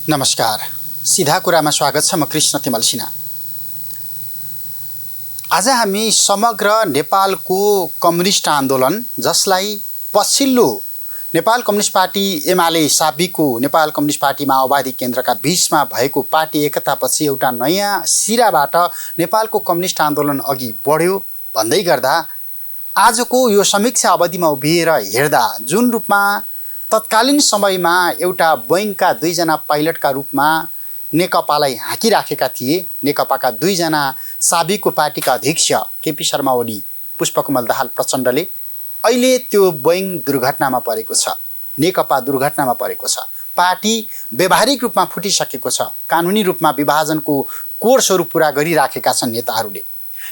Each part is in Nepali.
नमस्कार। सीधा कुरामा स्वागत छ। म कृष्ण तिमल सिन्हा। आज हामी समग्र नेपालको कम्युनिस्ट आन्दोलन, जसलाई पछिल्लो नेपाल कम्युनिस्ट पार्टी एमाले साबिकको नेपाल कम्युनिस्ट पार्टी माओवादी केन्द्रका बीचमा भएको पार्टी एकतापछि एउटा नयाँ सिराबाट नेपालको कम्युनिस्ट आन्दोलन अघि बढ्यो भन्दै गर्दा आजको यो समीक्षा अवधिमा उभिएर हेर्दा जुन रूपमा तत्कालीन समयमा एउटा बोइङका दुईजना पाइलटका रूपमा नेकपालाई हाँकिराखेका थिए, नेकपाका दुईजना साबिकको पार्टीका अध्यक्ष केपी शर्मा ओली, पुष्पकमल दाहाल प्रचण्डले अहिले त्यो बोइङ दुर्घटनामा परेको छ, नेकपा दुर्घटनामा परेको छ, पार्टी व्यावहारिक रूपमा फुटिसकेको छ, कानुनी रूपमा विभाजनको कोर्सहरू पुरा गरिराखेका छन् नेताहरूले।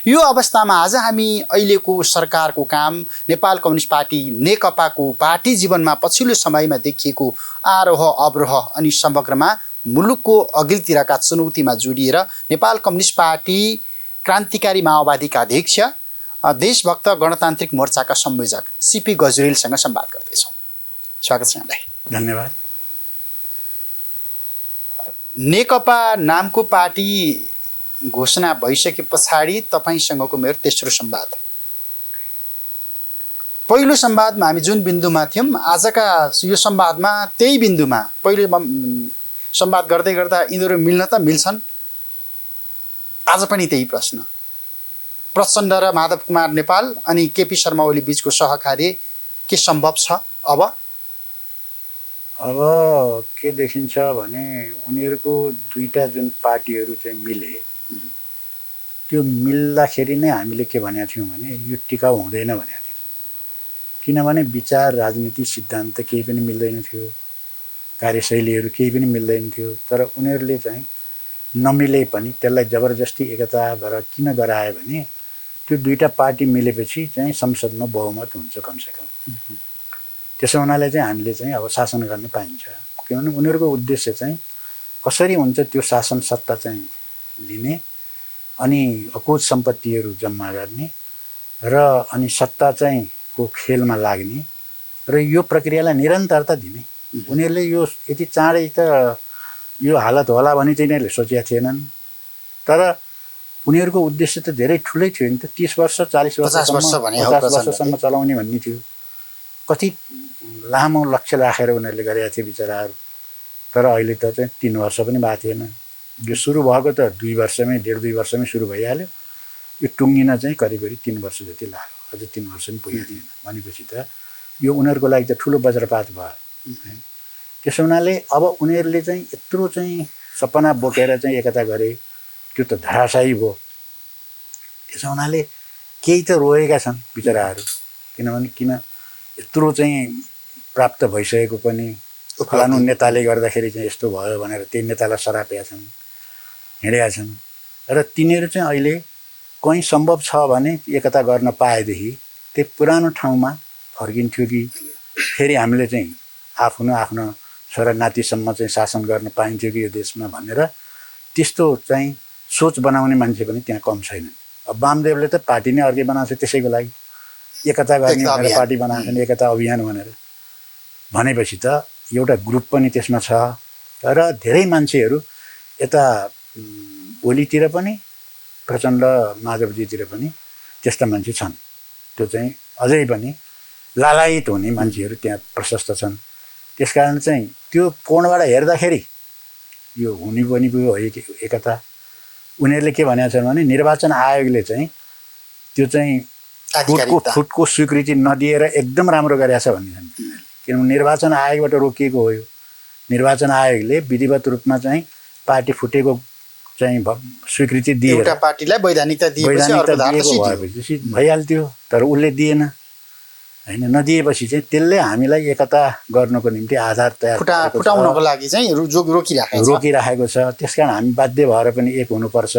यो अवस्थामा आज हामी अहिलेको सरकारको काम, नेपाल कम्युनिस्ट पार्टी नेकपाको पार्टी जीवनमा पछिल्लो समयमा देखिएको आरोह अवरोह अनि समग्रमा मुलुकको अघिल्तिरका चुनौतीमा जोडिएर नेपाल कम्युनिस्ट पार्टी क्रान्तिकारी माओवादीका अध्यक्ष, देशभक्त गणतान्त्रिक मोर्चाका संयोजक सीपी गजुरेलसँग संवाद गर्दैछौँ। स्वागत छ यहाँलाई। धन्यवाद। नेकपा नामको पार्टी घोषणा भइसके पछाडि तपाईँसँगको मेरो तेस्रो संवाद। पहिलो संवादमा हामी जुन बिन्दुमा थियौँ, आजका यो संवादमा त्यही बिन्दुमा पहिलो संवाद गर्दै गर्दा यिनीहरू मिल्न त मिल्छन्। आज पनि त्यही प्रश्न, प्रचण्ड र माधव कुमार नेपाल अनि केपी शर्मा ओली बीचको सहकार्य के सम्भव छ? अब के देखिन्छ भने उनीहरूको दुईटा जुन पार्टीहरू चाहिँ मिले, त्यो मिल्दाखेरि नै हामीले के भनेका थियौँ भने यो टिकाउ हुँदैन भनेका थियौँ। किनभने विचार, राजनीति, सिद्धान्त केही पनि मिल्दैन थियो, कार्यशैलीहरू केही पनि मिल्दैन थियो। तर उनीहरूले चाहिँ नमिले पनि त्यसलाई जबरजस्ती एकताबाट किन गरायो भने त्यो दुईटा पार्टी मिलेपछि चाहिँ संसदमा बहुमत हुन्छ कमसेकम। त्यसो हुनाले चाहिँ हामीले चाहिँ अब शासन गर्न पाइन्छ। किनभने उनीहरूको उद्देश्य चाहिँ कसरी हुन्छ त्यो शासन सत्ता चाहिँ लिने अनि अकुत सम्पत्तिहरू जम्मा गर्ने र अनि सत्ता चाहिँ को खेलमा लाग्ने र यो प्रक्रियालाई निरन्तरता दिने। उनीहरूले यो यति चाँडै त यो हालत होला भनी चाहिँ यिनीहरूले सोचेका थिएनन्। तर उनीहरूको उद्देश्य त धेरै ठुलै थियो नि त। 30 वर्ष 40 वर्षसम्म चलाउने भन्ने थियो। कति लामो लक्ष्य राखेर उनीहरूले गरेका थिए बिचराहरू। तर अहिले त चाहिँ 3 वर्ष पनि भएको थिएन। यो सुरु भएको त 2 वर्षमै, 1.5-2 वर्षमै सुरु भइहाल्यो। यो टुङ्गिन चाहिँ करिब 3 वर्ष जति लाग्यो। अझै 3 वर्ष पनि पुगेको थिएन भनेपछि त यो उनीहरूको लागि त ठुलो वज्रपात भयो। त्यसो हुनाले अब उनीहरूले चाहिँ यत्रो चाहिँ सपना बोकेर चाहिँ एकता गरे, त्यो त धराशायी भयो। त्यसो हुनाले केही त रोएका छन् बिचराहरू। किनभने किन यत्रो चाहिँ प्राप्त भइसकेको पनि फलानु नेताले गर्दाखेरि चाहिँ यस्तो भयो भनेर त्यही नेतालाई सरापेका छन्, हिँडेका छन्। र तिनीहरू चाहिँ अहिले कहीँ सम्भव छ भने एकता गर्न पाएदेखि त्यो पुरानो ठाउँमा फर्किन्थ्यो कि फेरि हामीले चाहिँ आफ्नो छोरा नातिसम्म चाहिँ शासन गर्न पाइन्थ्यो कि यो देशमा भनेर त्यस्तो चाहिँ सोच बनाउने मान्छे पनि त्यहाँ कम छैन। अब वामदेवले त पार्टी नै अर्कै बनाएको छ त्यसैको लागि, एकता गर्ने भनेर पार्टी बनाएको छन्, एकता अभियान भनेर भनेपछि त एउटा ग्रुप पनि त्यसमा छ। र धेरै मान्छेहरू यता ओलीतिर पनि, प्रचण्ड माधवजीतिर पनि त्यस्ता मान्छे छन्। त्यो चाहिँ अझै पनि लालायित हुने मान्छेहरू त्यहाँ प्रशस्त छन्। त्यसकारण चाहिँ त्यो कोणबाट हेर्दाखेरि यो हुने पनि हो एकता। उनीहरूले के भनेको छ भने निर्वाचन आयोगले चाहिँ त्यो चाहिँ फुटको स्वीकृति नदिएर एकदम राम्रो गरेछ भन्ने छन्। किनभने निर्वाचन आयोगबाट रोकिएको हो यो। निर्वाचन आयोगले विधिवत रूपमा चाहिँ पार्टी फुटेको चाहिँ स्वीकृति दिएर एउटा पार्टीलाई वैधानिकता भएपछि भइहाल्थ्यो। तर उसले दिएन हैन। नदिएपछि चाहिँ त्यसले हामीलाई एकता गर्नको निम्ति आधार तयार फुटाउनको लागि चाहिँ रोकिराखेको छ। त्यसकारण हामी बाध्य भएर पनि एक हुनुपर्छ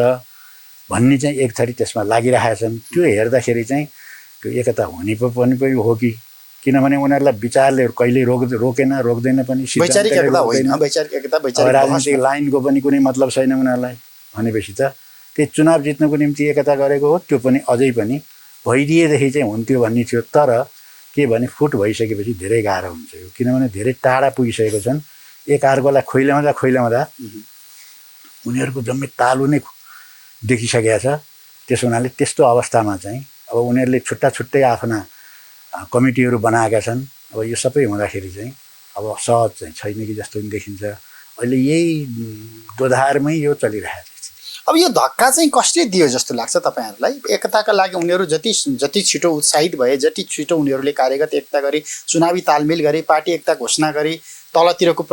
भन्ने चाहिँ एक थरी त्यसमा लागिरहेका छन्। त्यो हेर्दाखेरि चाहिँ त्यो एकता हुने पनि हो कि, किनभने उनीहरूलाई विचारले कहिले रोक्दैन पनि। राजनीतिक लाइनको पनि कुनै मतलब छैन उनीहरूलाई भनेपछि त त्यही चुनाव जित्नको निम्ति एकता गरेको हो। त्यो पनि अझै पनि भइदिएदेखि चाहिँ हुन्थ्यो भन्ने थियो। तर के भने फुट भइसकेपछि धेरै गाह्रो हुन्छ यो, किनभने धेरै टाढा पुगिसकेको छन्। एकअर्कालाई खोइल्याउँदा उनीहरूको जम्मै तालु नै देखिसकेको छ। त्यसो हुनाले त्यस्तो अवस्थामा चाहिँ अब उनीहरूले छुट्टा छुट्टै आफ्ना कमिटीहरू बनाएका छन्। अब यो सबै हुँदाखेरि चाहिँ अब सहज चाहिँ छैन कि जस्तो पनि देखिन्छ। अहिले यही दोधारमै यो चलिरहेको छ। अब यो धक्का चाहिँ कसले दियो जस्तो लाग्छ तपाईँहरूलाई? एकताका लागि उनीहरू जति छिटो उत्साहित भए, जति छिटो उनीहरूले कार्यगत एकता गरी, चुनावी तालमेल गरी, पार्टी एकता घोषणा गरी, तलतिरको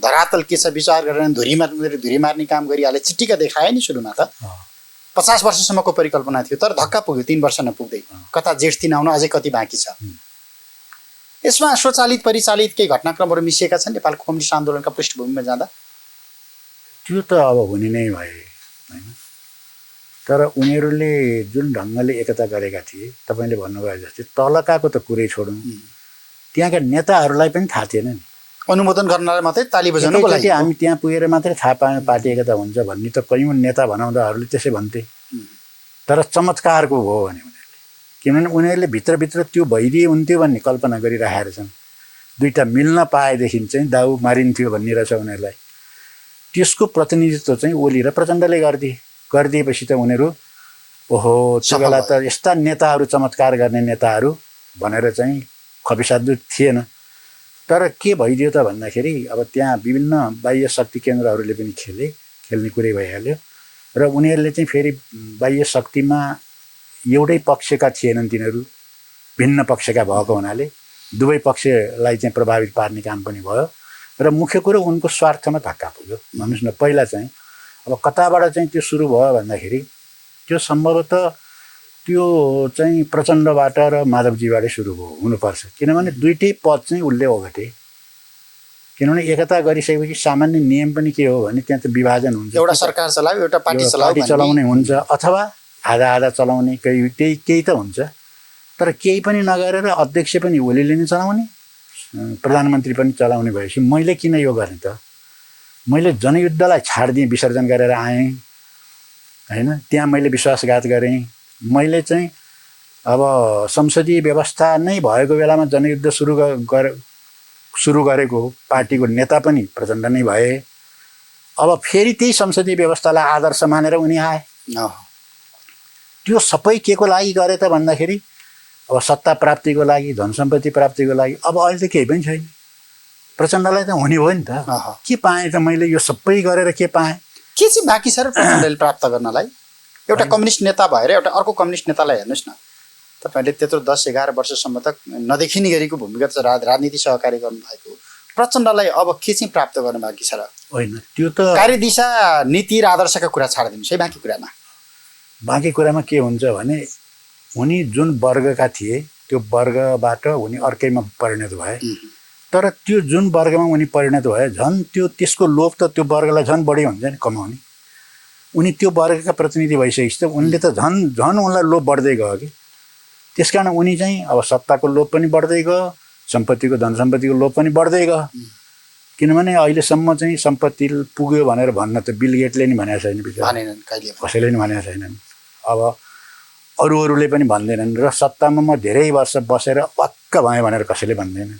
धरातल के छ विचार गरेर उनीहरू धुरी मार्ने काम गरिहाले। चिट्टिका देखाए नि सुरुमा त 50 वर्षसम्मको परिकल्पना थियो, तर धक्का पुग्यो 3 वर्ष नपुग्दै। कता जेठ 3 आउन अझै कति बाँकी छ। यसमा स्वचालित परिचालित केही घटनाक्रमहरू मिसिएका छन् नेपालको कम्युनिस्ट आन्दोलनका पृष्ठभूमिमा जाँदा? त्यो त अब हुने नै भए होइन। तर उनीहरूले जुन ढङ्गले एकता गरेका थिए, तपाईँले भन्नुभयो जस्तै तलकाको त कुरै छोडौँ, त्यहाँका नेताहरूलाई पनि थाहा थिएन नि। अनुमोदन गर्नलाई मात्रै ताली बजाउनको लागि हामी त्यहाँ पुगेर मात्रै थाहा पायौँ पार्टी एकता हुन्छ भन्ने त कयौँ नेता भनाउँदाहरूले त्यसै भन्थे। तर चमत्कारको हो भने उनीहरूले, किनभने उनीहरूले भित्रभित्र त्यो भइदिए हुन्थ्यो भन्ने कल्पना गरिराखेका छन्। दुईवटा मिल्न पाएदेखि चाहिँ दाउ मारिन्थ्यो भन्ने रहेछ उनीहरूलाई। त्यसको प्रतिनिधित्व चाहिँ ओली र प्रचण्डले गरिदिएपछि त उनीहरू ओहो त्यो बेला त यस्ता नेताहरू, चमत्कार गर्ने नेताहरू भनेर चाहिँ खपिसाध्य थिएन। तर के भइदियो त भन्दाखेरि अब त्यहाँ विभिन्न बाह्य शक्ति केन्द्रहरूले पनि खेल्ने कुरै भइहाल्यो र उनीहरूले चाहिँ फेरि बाह्य शक्तिमा एउटै पक्षका थिएनन्। तिनीहरू भिन्न पक्षका भएको हुनाले दुवै पक्षलाई चाहिँ प्रभावित पार्ने काम पनि भयो र मुख्य कुरो उनको स्वार्थमा धक्का पुग्यो। भन्नुहोस् न, पहिला चाहिँ अब कताबाट चाहिँ त्यो सुरु भयो भन्दाखेरि त्यो सम्भवतः त्यो चाहिँ प्रचण्डबाट र माधवजीबाटै सुरु भयो हुनुपर्छ। किनभने दुईटै पद चाहिँ उसले ओगटे। किनभने एकता गरिसकेपछि सामान्य नियम पनि के हो भने त्यहाँ त विभाजन हुन्छ। एउटा सरकार चलायो, एउटा पार्टी चलाउने हुन्छ, अथवा आधा आधा चलाउने केही त हुन्छ। तर केही पनि नगरेर अध्यक्ष पनि ओलीले नै चलाउने, प्रधानमन्त्री पनि चलाउने भएपछि मैले किन यो गर्ने त? मैले जनयुद्धलाई छाडिदिएँ, विसर्जन गरेर आएँ होइन। त्यहाँ मैले विश्वासघात गरेँ। मैले चाहिँ अब संसदीय व्यवस्था नै भएको बेलामा जनयुद्ध सुरु गरेको पार्टीको नेता पनि प्रचण्ड नै भए। अब फेरि त्यही संसदीय व्यवस्थालाई आदर्श मानेर उनी आए। त्यो सबै के को लागि गरे त भन्दाखेरि अब सत्ता प्राप्तिको लागि, धनसम्पत्ति प्राप्तिको लागि। अब अहिले त केही पनि छैन। प्रचण्डलाई त हुने भयो नि त। के पाएँ त मैले? यो सबै गरेर के पाएँ? के चाहिँ बाँकी छ र प्रचण्डले प्राप्त गर्नलाई? एउटा कम्युनिस्ट नेता भएर एउटा अर्को कम्युनिस्ट नेतालाई हेर्नुहोस् न, तपाईँले त्यत्रो 10-11 वर्षसम्म त नदेखिने गरीको भूमिगत राजनीति सहकारी गर्नुभएको प्रचण्डलाई अब के चाहिँ प्राप्त गर्नु बाँकी छ र? होइन, त्यो त कार्यदिशा, नीति र आदर्शका कुरा छाडिदिनुहोस् है। बाँकी कुरामा के हुन्छ भने उनी जुन वर्गका थिए त्यो वर्गबाट उनी अर्कैमा परिणत भए। तर त्यो जुन वर्गमा उनी परिणत भए झन् त्यसको लोभ त त्यो वर्गलाई झन् बढी हुन्छ नि कमाउने। उनी त्यो वर्गका प्रतिनिधि भइसकेपछि त उनले त झन् उनलाई लोभ बढ्दै गयो कि। त्यस कारण उनी चाहिँ अब सत्ताको लोभ पनि बढ्दै गयो, धनसम्पत्तिको लोभ पनि बढ्दै गयो। किनभने अहिलेसम्म चाहिँ सम्पत्ति पुग्यो भनेर भन्न त बिल गेटले नि भनेको छैन, कसैले नि भनेको छैनन्। अब अरूले पनि भन्दैनन् र सत्तामा म धेरै वर्ष बसेर पक्क भएँ भनेर कसैले भन्दैन।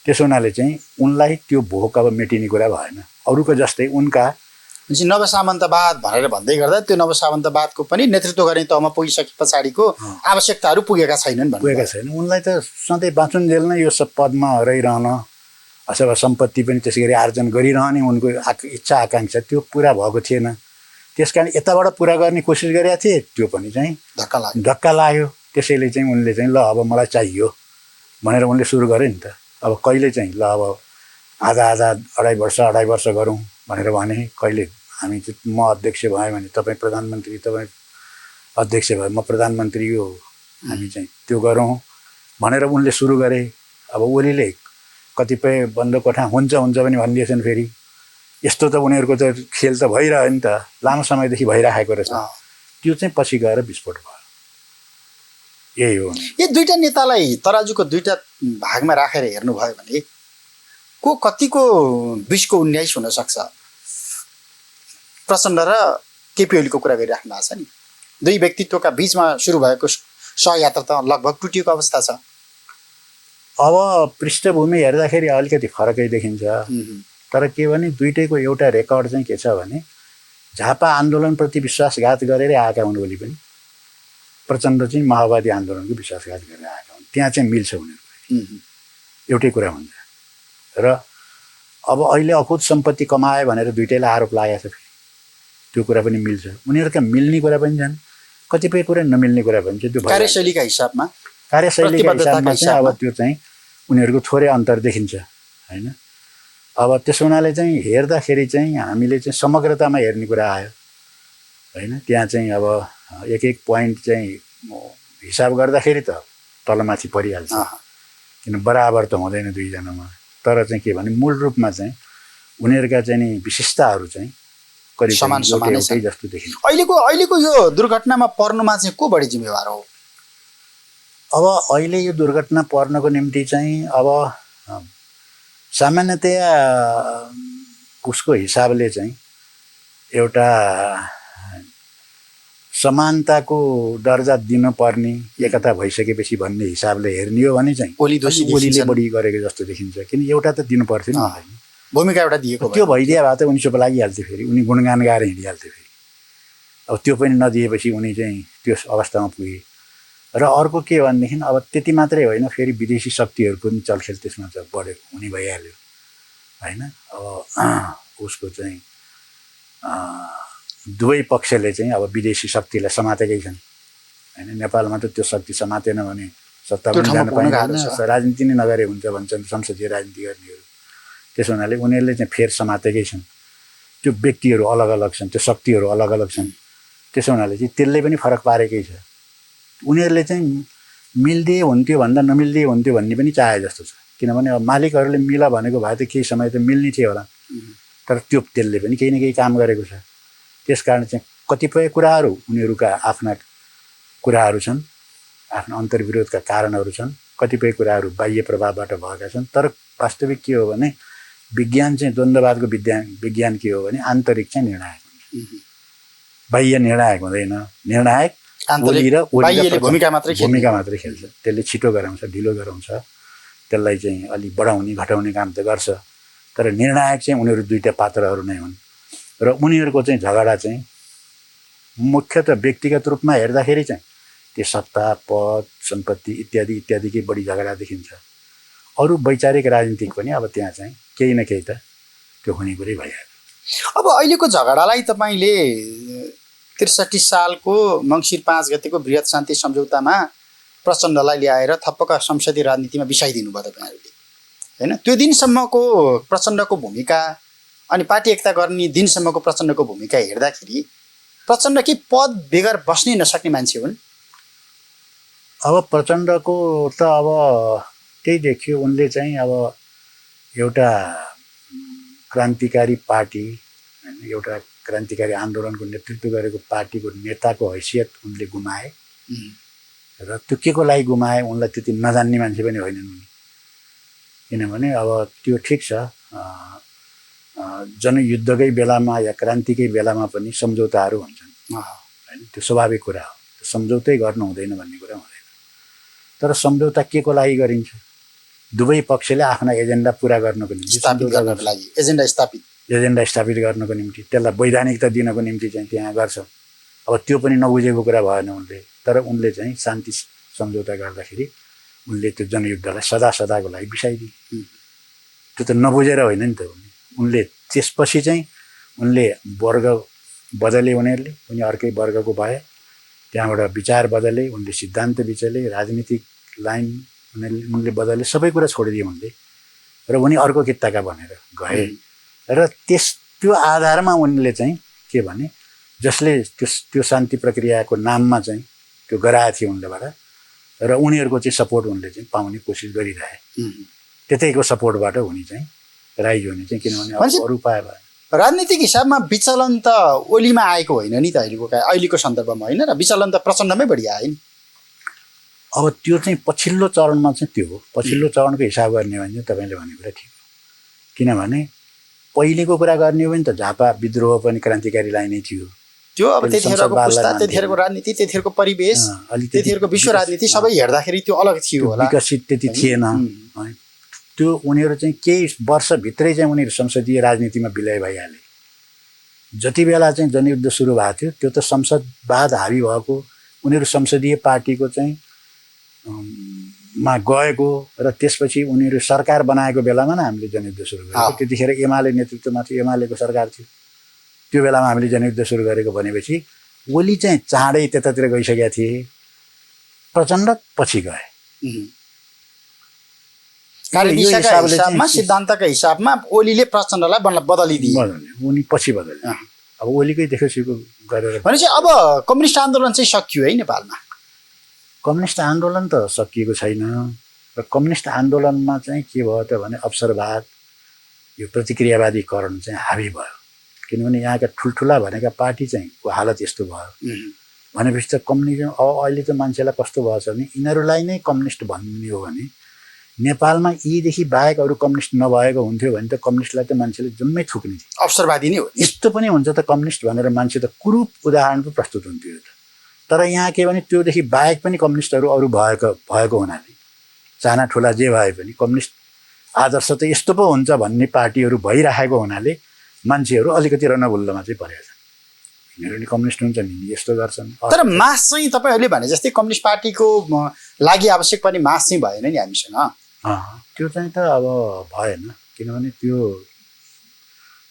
त्यसो हुनाले चाहिँ उनलाई त्यो भोक अब मेटिने कुरा भएन। अरूको जस्तै उनका नवसामन्तवाद भनेर भन्दै गर्दा त्यो नवसामन्तवादको पनि नेतृत्व गर्ने तहमा पुगिसके पछाडिको आवश्यकताहरू पुगेका छैनन्। उनलाई त सधैँ बाँचुन्जेल नै यो सब पदमा रहिरहन अथवा सम्पत्ति पनि त्यसै गरी आर्जन गरिरहने उनको इच्छा आकाङ्क्षा त्यो पुरा भएको थिएन। त्यस कारण यताबाट पुरा गर्ने कोसिस गरेका थिए, त्यो पनि चाहिँ धक्का लाग्यो। त्यसैले चाहिँ उनले चाहिँ ल अब मलाई चाहियो भनेर उनले सुरु गरे नि त। अब कहिले चाहिँ ल अब आधा अढाई वर्ष गरौँ भनेर भने, कहिले हामी चाहिँ म अध्यक्ष भएँ भने तपाईँ प्रधानमन्त्री, तपाईँ अध्यक्ष भए म प्रधानमन्त्री हो, हामी चाहिँ त्यो गरौँ भनेर उनले सुरु गरे। अब ओलीले कतिपय बन्द कोठा हुन्छ पनि भनिदिएछन्। फेरि यस्तो त उनीहरूको त खेल त भइरह्यो नि त, लामो समयदेखि भइराखेको रहेछ। त्यो चाहिँ पछि गएर विस्फोट भयो। यही हो। यो दुईटा नेतालाई तराजुको दुईटा भागमा राखेर हेर्नुभयो भने कतिको बिचको 19 हुनसक्छ? प्रचण्ड र केपी ओलीको कुरा गरिराख्नु भएको छ नि। दुई व्यक्तित्वका बिचमा सुरु भएको सहयात्रा त लगभग टुटिएको अवस्था छ। अब पृष्ठभूमि हेर्दाखेरि अलिकति फरकै देखिन्छ। तर के भने दुइटैको एउटा रेकर्ड चाहिँ के छ भने झापा आन्दोलनप्रति विश्वासघात गरेर आएका हुन् ओली पनि, प्रचण्ड चाहिँ माओवादी आन्दोलनको विश्वासघात गरेर आएका हुन्। त्यहाँ चाहिँ मिल्छ उनीहरू, एउटै कुरा हुन्छ। र अब अहिले अकुत सम्पत्ति कमाए भनेर दुइटैलाई आरोप लागेको छ, फेरि त्यो कुरा पनि मिल्छ। उनीहरूका मिल्ने कुरा पनि छन्, कतिपय कुरा नमिल्ने कुरा पनि छ। त्यो कार्यशैलीका हिसाबमा चाहिँ अब त्यो चाहिँ उनीहरूको थोरै अन्तर देखिन्छ होइन। अब त्यसो हुनाले चाहिँ हेर्दाखेरि चाहिँ हामीले चाहिँ समग्रतामा हेर्ने कुरा आयो होइन। त्यहाँ चाहिँ अब एक एक पोइन्ट चाहिँ हिसाब गर्दाखेरि त तलमाथि परिहाल्छ, किन बराबर त हुँदैन दुईजनामा। तर चाहिँ के भने मूल रूपमा चाहिँ उनीहरूका चाहिँ नि विशेषताहरू चाहिँ करिब एउटै जस्तो देखिन्छ। अहिलेको यो दुर्घटनामा पर्नुमा चाहिँ को बढी जिम्मेवार हो? अब अहिले यो दुर्घटना पर्नको निम्ति चाहिँ अब सामान्यतया उसको हिसाबले चाहिँ एउटा समानताको दर्जा दिनुपर्ने एकता भइसकेपछि भन्ने हिसाबले हेर्ने हो भने चाहिँ ओलीले बढी गरेको जस्तो देखिन्छ। किन एउटा त दिनु पर्थ्यो नि, भूमिका एउटा दिएको, त्यो भइदिए भए त उनी चुप लागिहाल्थ्यो, फेरि उनी गुणगान गाएर हिँडिहाल्थ्यो फेरि। अब त्यो पनि नदिएपछि उनी चाहिँ त्यो अवस्थामा पुगे। र अर्को के भनेदेखि अब त्यति मात्रै होइन, फेरि विदेशी शक्तिहरूको पनि चलखेल त्यसमा चाहिँ बढेको हुने भइहाल्यो होइन। अब उसको चाहिँ दुवै पक्षले चाहिँ अब विदेशी शक्तिलाई समातेकै छन् होइन। नेपालमा त त्यो शक्ति समातेन भने सत्ता पनि जान पाइँदैन, राजनीति नै नगरे हुन्छ भन्छन् संसदीय राजनीति गर्नेहरू। त्यसो हुनाले उनीहरूले चाहिँ फेर समातेकै छन्। त्यो व्यक्तिहरू अलग अलग छन्, त्यो शक्तिहरू अलग अलग छन्। त्यसो हुनाले चाहिँ त्यसले पनि फरक पारेकै छ। उनीहरूले चाहिँ मिल्दै हुन्थ्यो भन्दा नमिल्दै हुन्थ्यो भन्ने पनि चाहे जस्तो छ, किनभने अब मालिकहरूले मिल भनेको भए त केही समय त मिल्ने थियो होला, तर त्यो त्यसले पनि केही न केही काम गरेको छ। त्यसकारण चाहिँ कतिपय कुराहरू उनीहरूका आफ्ना कुराहरू छन्, आफ्ना अन्तर्विरोधका कारणहरू छन्, कतिपय कुराहरू बाह्य प्रभावबाट भएका छन्। तर वास्तविक के हो भने विज्ञान चाहिँ द्वन्द्ववादको विज्ञान के हो भने आन्तरिक चाहिँ निर्णायक हुन्छ, बाह्य निर्णायक हुँदैन। निर्णायक भूमिका मात्रै खेल्छ। त्यसले छिटो गराउँछ, ढिलो गराउँछ, त्यसलाई चाहिँ अलि बढाउने घटाउने काम त गर्छ। तर निर्णायक चाहिँ उनीहरू दुईटा पात्रहरू नै हुन्। र उनीहरूको चाहिँ झगडा चाहिँ मुख्यतः व्यक्तिगत रूपमा हेर्दाखेरि चाहिँ त्यो सत्ता, पद, सम्पत्ति इत्यादि इत्यादिकै बढी झगडा देखिन्छ। अरू वैचारिक राजनीतिक पनि अब त्यहाँ चाहिँ केही न केही त त्यो हुने कुरै भइहाल्यो। अब अहिलेको झगडालाई तपाईँले 63 सालको मङ्सिर 5 गतेको बृहत शान्ति सम्झौतामा प्रचण्डलाई ल्याएर थप्पक संसदीय राजनीतिमा बिसाइदिनु भयो तपाईँहरूले होइन। त्यो दिनसम्मको प्रचण्डको भूमिका अनि पार्टी एकता गर्ने दिनसम्मको प्रचण्डको भूमिका हेर्दाखेरि प्रचण्ड के पद बेगर बस्नै नसक्ने मान्छे हुन्? अब प्रचण्डको त अब त्यही देखियो, उनले चाहिँ अब एउटा क्रान्तिकारी पार्टी होइन, एउटा क्रान्तिकारी आन्दोलनको नेतृत्व गरेको पार्टीको नेताको हैसियत उनले गुमाए। र त्यो के को लागि गुमाए उनलाई त्यति नजान्ने मान्छे पनि होइनन् उनी। किनभने अब त्यो ठिक छ, जनयुद्धकै बेलामा या क्रान्तिकै बेलामा पनि सम्झौताहरू हुन्छन् होइन, त्यो स्वाभाविक कुरा हो। सम्झौतै गर्नु हुँदैन भन्ने कुरा हुँदैन। तर सम्झौता के को लागि गरिन्छ? दुवै पक्षले आफ्ना एजेन्डा पुरा गर्नको निम्ति, एजेन्डा स्थापित गर्नको निम्ति, त्यसलाई वैधानिकता दिनको निम्ति चाहिँ त्यहाँ गर्छ। अब त्यो पनि नबुझेको कुरा भएन उनले। तर उनले चाहिँ शान्ति सम्झौता गर्दाखेरि उनले त्यो जनयुद्धलाई सदा सदाको लागि बिसाइदिए। त्यो त नबुझेर होइन नि त। उनले त्यसपछि चाहिँ उनले वर्ग बदले, उनी अर्कै वर्गको भए, त्यहाँबाट विचार बदले, उनले सिद्धान्त बिचले, राजनीतिक लाइन उनले बदले, सबै कुरा छोडिदिए उनले। र उनी अर्को कित्ताका भनेर गए। र त्यो आधारमा उनले चाहिँ के भने जसले त्यो शान्ति प्रक्रियाको नाममा चाहिँ त्यो गराएको थियो उनलेबाट, र उनीहरूको चाहिँ सपोर्ट उनले चाहिँ पाउने कोसिस गरिरहे। त्यतैको सपोर्टबाट उनी चाहिँ राइज हुने चाहिँ, किनभने अरू उपाय भएन। राजनीतिक हिसाबमा विचलन त ओलीमा आएको होइन नि त अहिलेको सन्दर्भमा होइन, र विचलन त प्रचण्डमै बढी आयो नि। अब त्यो चाहिँ पछिल्लो चरणमा चाहिँ त्यो हो। पछिल्लो चरणको हिसाब गर्ने भने तपाईँले भनेको कुरा ठिक हो। किनभने पहिलेको कुरा गर्ने हो भने त झापा विद्रोह पनि क्रान्तिकारी लाइनै थियो। त्यो अब त्यतिखेरको पुस्ता, त्यतिखेरको राजनीति, त्यतिखेरको परिवेश, त्यतिखेरको विश्व राजनीति सबै हेर्दाखेरि त्यो अलग थियो होला। विकसित त्यति थिएन। त्यो उनीहरू चाहिँ केही वर्षभित्रै चाहिँ उनीहरू संसदीय राजनीतिमा विलय भइहाले। जति बेला चाहिँ जनयुद्ध सुरु भएको थियो त्यो त संसदवाद हावी भएको, उनीहरू संसदीय पार्टीको चाहिँ मा गएको र त्यसपछि उनीहरू सरकार बनाएको बेलामा नै हामीले जनयुद्ध सुरु गरेको। त्यतिखेर एमाले नेतृत्वमा थियो, एमालेको सरकार थियो। त्यो बेलामा हामीले जनयुद्ध सुरु गरेको भनेपछि ओली चाहिँ चाँडै त्यतातिर गइसकेका थिए, प्रचण्ड पछि गए। कार्यदिशाका हिसाबमा, सिद्धान्तका हिसाबमा ओलीले प्रचण्डलाई बदलिदिए, उनी पछि बदले। अब ओलीकै देखोसिको गरेर भनेपछि अब कम्युनिस्ट आन्दोलन चाहिँ सकियो है नेपालमा? कम्युनिस्ट आन्दोलन त सकिएको छैन र कम्युनिस्ट आन्दोलनमा चाहिँ के भयो त भने अवसरवाद, यो प्रतिक्रियावादीकरण चाहिँ हावी भयो। किनभने यहाँका ठुल्ठुला भनेका पार्टी चाहिँ को हालत यस्तो भयो भनेपछि त कम्युनिजम अब अहिले त मान्छेलाई कस्तो भएछ भने यिनीहरूलाई नै कम्युनिस्ट भन्ने हो भने नेपालमा यीदेखि बाहेक अरू कम्युनिस्ट नभएको हुन्थ्यो भने त कम्युनिस्टलाई त मान्छेले जम्मै थुक्ने थियो, अवसरवादी नै हो। यस्तो पनि हुन्छ त कम्युनिस्ट भनेर मान्छे त कुरूप उदाहरण पो प्रस्तुत हुन्थ्यो। तर यहाँ के भने त्योदेखि बाहेक पनि कम्युनिस्टहरू अरू भएको हुनाले चाना ठुला जे भए पनि कम्युनिस्ट आदर्श त यस्तो पो हुन्छ भन्ने पार्टीहरू भइराखेको हुनाले मान्छेहरू अलिकति रनबुल्लमा चाहिँ परेका छन्। यिनीहरू नि कम्युनिस्ट हुन्छ नि, यस्तो गर्छन्। तर मास चाहिँ तपाईँहरूले भने जस्तै कम्युनिस्ट पार्टीको लागि आवश्यक पर्ने मास चाहिँ भएन नि हामीसँग। त्यो चाहिँ त अब भएन, किनभने त्यो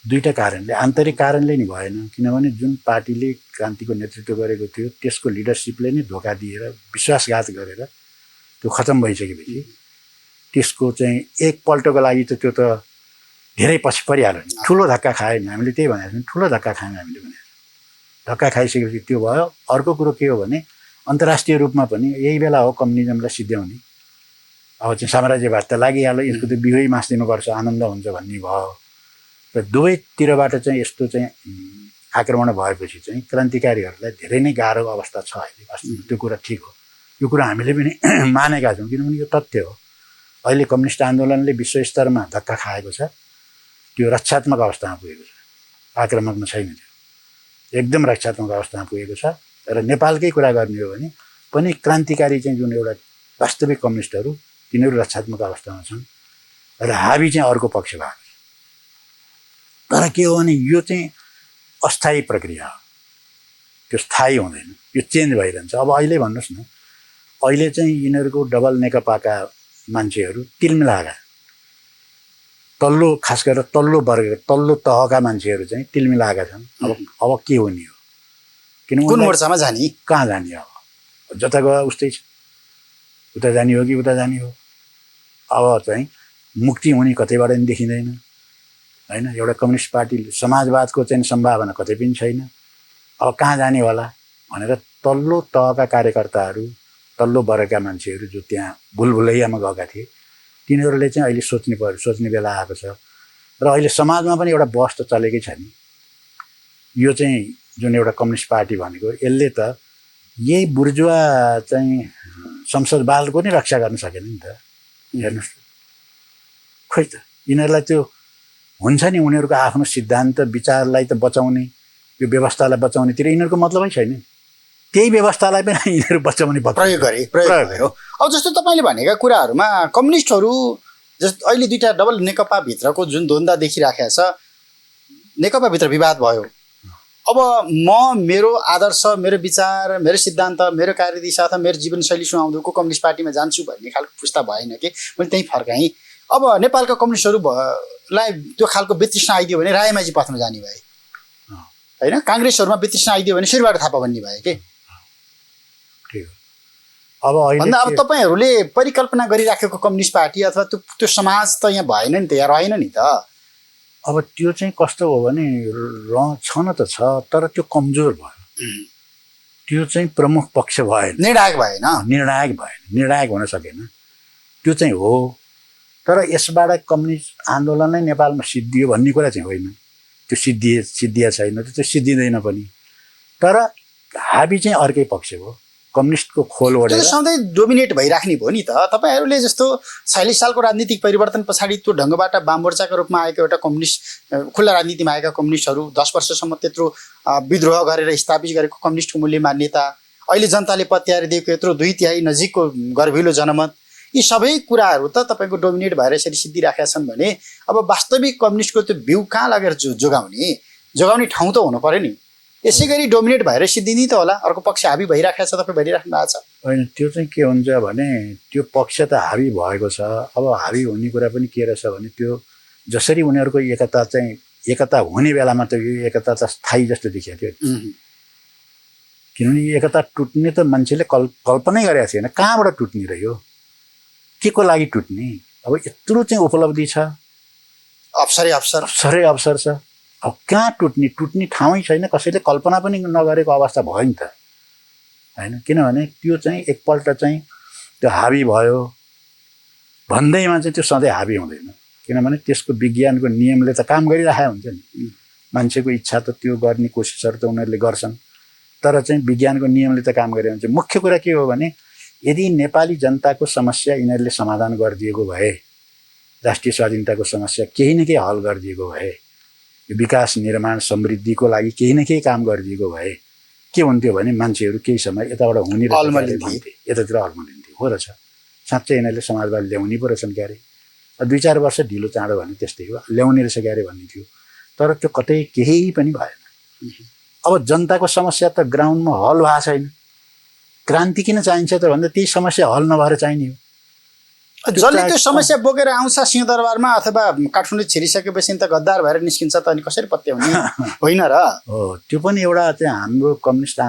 दुईवटा कारणले, आन्तरिक कारणले नि भएन। किनभने जुन पार्टीले क्रान्तिको नेतृत्व गरेको थियो त्यसको लिडरसिपले नै धोका दिएर विश्वासघात गरेर त्यो खतम भइसकेपछि त्यसको चाहिँ एकपल्टको लागि त त्यो त धेरै पछि परिहाल्यो नि। ठुलो धक्का खायो नि, हामीले त्यही भनेको छौँ, ठुलो धक्का खायौँ हामीले भनेको। धक्का खाइसकेपछि त्यो भयो। अर्को कुरो के हो भने अन्तर्राष्ट्रिय रूपमा पनि यही बेला हो कम्युनिजमलाई सिद्ध्याउने। अब चाहिँ साम्राज्यवाद त लागिहाल्यो, यसको त बिउै मास्दिनुपर्छ, आनन्द हुन्छ भन्ने भयो र दुवैतिरबाट चाहिँ यस्तो चाहिँ आक्रमण भएपछि चाहिँ क्रान्तिकारीहरूलाई धेरै नै गाह्रो अवस्था छ अहिले। वास्तवमा त्यो कुरा ठिक हो, यो कुरा हामीले पनि मानेका छौँ, किनभने यो तथ्य हो। अहिले कम्युनिस्ट आन्दोलनले विश्वस्तरमा धक्का खाएको छ, त्यो रक्षात्मक अवस्थामा पुगेको छ, आक्रामकमा छैन, त्यो एकदम रक्षात्मक अवस्थामा पुगेको छ। र नेपालकै कुरा गर्ने हो भने पनि क्रान्तिकारी चाहिँ जुन एउटा वास्तविक कम्युनिस्टहरू तिनीहरू रक्षात्मक अवस्थामा छन् र हावी चाहिँ अर्को पक्ष भएको छ। तर के हो भने यो चाहिँ अस्थायी प्रक्रिया हो, त्यो स्थायी हुँदैन, यो चेन्ज भइरहन्छ। अब अहिले भन्नुहोस् न, अहिले चाहिँ यिनीहरूको डबल नेकपाका मान्छेहरू तिलमिलाएका, तल्लो खास गरेर तल्लो वर्ग तल्लो तहका मान्छेहरू चाहिँ तिलमिलाएका छन्। अब के हुने हो, किनभने कुन मोर्चामा जाने, कहाँ जाने, अब जता गयो उस्तै छ, उता जाने हो कि उता जाने हो। अब चाहिँ मुक्ति हुने कतैबाट पनि देखिँदैन होइन। एउटा कम्युनिस्ट पार्टी समाजवादको चाहिँ सम्भावना कतै पनि छैन। अब कहाँ जाने होला भनेर तल्लो तहका कार्यकर्ताहरू, तल्लो वर्गका मान्छेहरू जो त्यहाँ भुलभुलैयामा गएका थिए तिनीहरूले चाहिँ अहिले सोच्ने बेला आएको छ। र अहिले समाजमा पनि एउटा बहस त चलेकै छ नि, यो चाहिँ जुन एउटा कम्युनिस्ट पार्टी भनेको यसले त यही बुर्जुवा चाहिँ संसदवादको नै रक्षा गर्न सकेन नि त। हेर्नुहोस् खोइ त, यिनीहरूलाई त्यो हुन्छ नि, उनीहरूको आफ्नो सिद्धान्त विचारलाई त बचाउने, यो व्यवस्थालाई बचाउनेतिर यिनीहरूको मतलबै छैन। त्यही व्यवस्थालाई पनि यिनीहरू बचाउने प्रयोग गरे। अब जस्तो तपाईँले भनेका कुराहरूमा कम्युनिस्टहरू जस्तो अहिले दुईवटा डबल नेकपाभित्रको जुन द्वन्द्व देखिराखेको छ, नेकपाभित्र विवाद भयो। अब म मेरो आदर्श, मेरो विचार, मेरो सिद्धान्त, मेरो कार्यदिशा अथवा मेरो जीवनशैली सुहाउँदोको कम्युनिस्ट पार्टीमा जान्छु भन्ने खालको पुस्ता भएन कि मैले त्यहीँ फर्काएँ। अब नेपालका कम्युनिस्टहरूलाई त्यो खालको वितृष्णा आइदियो भने रायमाझी पथमा जाने भए होइन, काङ्ग्रेसहरूमा वितृष्णा आइदियो भने शिरबहादुर थापा भन्ने भए कि। भन्दा अब तपाईँहरूले परिकल्पना गरिराखेको कम्युनिस्ट पार्टी अथवा त्यो समाज त यहाँ भएन नि त, यहाँ रहेन नि त। अब त्यो चाहिँ कस्तो हो भने छन त छ, तर त्यो कमजोर भयो, त्यो चाहिँ प्रमुख पक्ष भएन, निर्णायक भएन, निर्णायक हुन सकेन, त्यो चाहिँ हो। तर यसबाट कम्युनिस्ट आन्दोलन नै नेपालमा सिद्धियो भन्ने कुरा चाहिँ होइन, त्यो सिद्धिया छैन, त्यो सिद्धिँदैन पनि। तर हाबी चाहिँ अर्कै पक्ष हो, कम्युनिस्टको खोल ओढेर सधैँ डोमिनेट भइराख्ने भयो नि त। तपाईँहरूले जस्तो 46 सालको राजनीतिक परिवर्तन पछाडि त्यो ढङ्गबाट वाममोर्चाको रूपमा आएको एउटा कम्युनिस्ट, खुल्ला राजनीतिमा आएका कम्युनिस्टहरू 10 वर्षसम्म त्यत्रो विद्रोह गरेर स्थापित गरेको कम्युनिस्टको मूल्य मान्यता, अहिले जनताले पत्याएर दिएको यत्रो 2/3 नजिकको गर्भिलो जनमत, यी सबै कुराहरू त तपाईँको डोमिनेट भएर यसरी सिद्धिराखेका छन् भने अब वास्तविक कम्युनिस्टको त्यो बिउ कहाँ लगेर जोगाउने ठाउँ त हुनु पर्यो नि। यसै गरी डोमिनेट भएर सिद्धिने त होला, अर्को पक्ष हाबी भइराखेको छ, तपाईँ भनिराख्नु भएको छ। होइन, त्यो चाहिँ के हुन्छ भने त्यो पक्ष त हाबी भएको छ। अब हाबी हुने कुरा पनि के रहेछ भने त्यो जसरी उनीहरूको एकता हुने बेलामा त यो एकता त स्थायी जस्तो देखिएको थियो। किनभने एकता टुट्ने त मान्छेले कल्पनै गरेको थिएन। कहाँबाट टुट्ने रह्यो, के को लागि टुट्ने? अब यत्रो चाहिँ उपलब्धि छ, अवसर छ, अब कहाँ टुट्ने ठाउँै छैन। कसैले कल्पना पनि नगरेको अवस्था भयो नि त, होइन? किनभने त्यो चाहिँ एकपल्ट चाहिँ त्यो हाबी भयो भन्दैमा चाहिँ त्यो सधैँ हाबी हुँदैन। किनभने त्यसको विज्ञानको नियमले त काम गरिरहेको हुन्छ नि। मान्छेको इच्छा त त्यो गर्ने कोसिसहरू त उनीहरूले गर्छन्, तर चाहिँ विज्ञानको नियमले त काम गरे हुन्छ। मुख्य कुरा के हो भने यदि नेपाली जनताको समस्या यिनीहरूले समाधान गरिदिएको भए, राष्ट्रिय स्वाधीनताको समस्या केही न केही हल गरिदिएको भए, विकास निर्माण समृद्धिको लागि केही न केही काम गरिदिएको भए के हुन्थ्यो भने मान्छेहरू केही समय यताबाट हुने यतातिर अल्मलिन्थे। हो रहेछ, साँच्चै यिनीहरूले समाजवाद ल्याउने पो रहेछन् क्यारे। 2-4 वर्ष ढिलो चाँडो भने त्यस्तै हो, ल्याउने रहेछ क्यारे भन्ने थियो। तर त्यो कतै केही पनि भएन। अब जनताको समस्या त ग्राउन्डमा हल भएको छैन। क्रान्ति किन चाहिन्छ त भन्दा त्यही समस्या हल नभएर चाहिने हो। जसले त्यो समस्या बोकेर आउँछ सिंहदरबारमा अथवा काठमाडौँ छिरिसकेपछि त गद्दार भएर निस्किन्छ त अनि कसरी पत्याउने होइन र? हो, त्यो पनि एउटा चाहिँ हाम्रो कम्युनिस्ट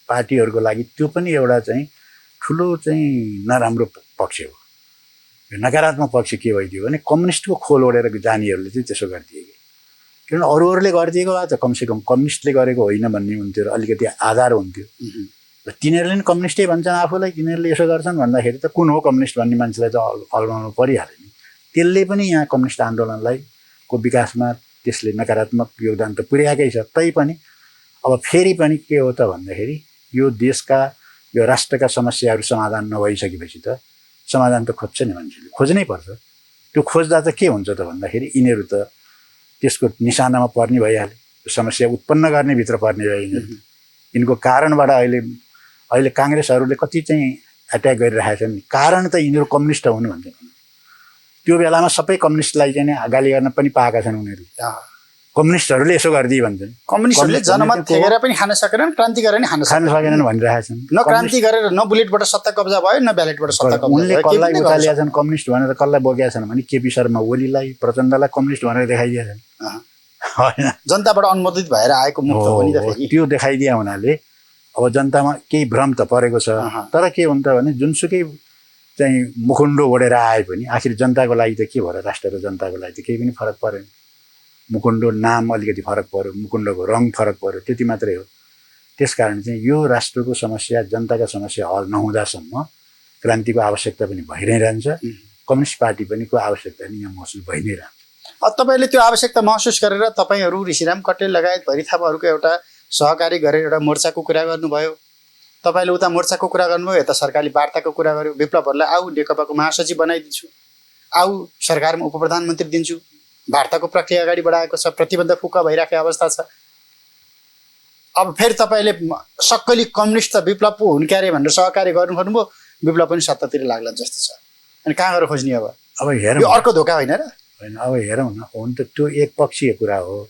पार्टीहरूको लागि त्यो पनि एउटा चाहिँ ठुलो चाहिँ नराम्रो पक्ष हो। नकारात्मक पक्ष के भइदियो भने कम्युनिस्टको खोल ओढेर जानेहरूले चाहिँ त्यसो गरिदिए। किनभने अरूहरूले गरिदिएको भए त कमसेकम कम्युनिस्टले गरेको होइन भन्ने हुन्थ्यो र अलिकति आधार हुन्थ्यो। र तिनीहरूले नि कम्युनिस्टै भन्छन् आफूलाई, तिनीहरूले यसो गर्छन् भन्दाखेरि त कुन हो कम्युनिस्ट भन्ने मान्छेलाई त अल्माउनु परिहाल्यो नि। त्यसले पनि यहाँ कम्युनिस्ट आन्दोलनलाई को विकासमा त्यसले नकारात्मक योगदान त पुर्याएकै छ। तैपनि अब फेरि पनि के हो त भन्दाखेरि यो देशका यो राष्ट्रका समस्याहरू समाधान नभइसकेपछि त समाधान त खोज्छ नि, मान्छेले खोज्नै पर्छ। त्यो खोज्दा त के हुन्छ त भन्दाखेरि यिनीहरू त त्यसको निशानामा पर्ने भइहाल्यो, समस्या उत्पन्न गर्ने भित्र पर्ने भयो यिनीहरू। यिनको कारणबाट अहिले काङ्ग्रेसहरूले कति चाहिँ एट्याक गरिरहेका छन्। कारण त यिनीहरू कम्युनिस्ट हुन् भन्छन्। त्यो बेलामा सबै कम्युनिस्टलाई चाहिँ गाली गर्न पनि पाएका छन् उनीहरूले। कम्युनिस्टहरूले यसो गरिदिए भन्छन्। कम्युनिस्टहरूले जनमत थेगेर पनि खान सकेनन्, क्रान्ति गरेर नि खान सकेनन् भनिरहेका छन्। न क्रान्ति गरेर न बुलेटबाट सत्ता कब्जा भयो न ब्यालेटबाट सत्ता कब्जा भयो। उनले कसलाई उचालेका छन् कम्युनिस्ट भनेर, कसलाई बोकेका छन् भने केपी शर्मा ओलीलाई, प्रचण्डलाई कम्युनिस्ट भनेर देखाइदिएका छन्। होइन, जनताबाट अनुमोदित भएर आएको मुक्त हो नि त फेरि। त्यो देखाइदिए हुनाले अब जनतामा केही भ्रम त परेको छ। तर के हुन्छ भने जुनसुकै चाहिँ मुखुन्डो ओढेर आए पनि आखिर जनताको लागि त के भयो र? राष्ट्र र जनताको लागि त केही पनि फरक परेन। मुकुन्डो नाम अलिकति फरक पर्यो, मुकुन्डोको रङ फरक पर्यो, त्यति मात्रै हो। त्यसकारण चाहिँ यो राष्ट्रको समस्या, जनताका समस्या हल नहुँदासम्म क्रान्तिको आवश्यकता पनि भइ नै रहन्छ, कम्युनिस्ट पार्टी पनि को आवश्यकता नि यहाँ महसुस भइ नै रहन्छ। तपाईँले त्यो आवश्यकता महसुस गरेर तपाईँहरू ऋषिराम कटेल लगायत भरि थापाहरूको एउटा सहकारी गरेर एउटा मोर्चाको कुरा गर्नुभयो। तपाईँले उता मोर्चाको कुरा गर्नुभयो, यता सरकारले वार्ताको कुरा गर्यो। विप्लवहरूलाई आऊ नेकपाको महासचिव बनाइदिन्छु, आऊ सरकारमा उपप्रधानमन्त्री दिन्छु, वार्ताको प्रक्रिया अगाडि बढाएको छ, प्रतिबन्ध फुक्का भइराखेको अवस्था छ। अब फेरि तपाईँले सक्कली कम्युनिस्ट त विप्लव पो हुन् क्यारे भनेर सहकार्य गर्नुभयो, विप्लव पनि सत्तातिर लाग्ला जस्तो छ। अनि कहाँ गएर खोज्ने अब हेरौँ, यो अर्को धोका होइन र? होइन, अब हेरौँ न। हुन त त्यो एकपक्षीय कुरा हो।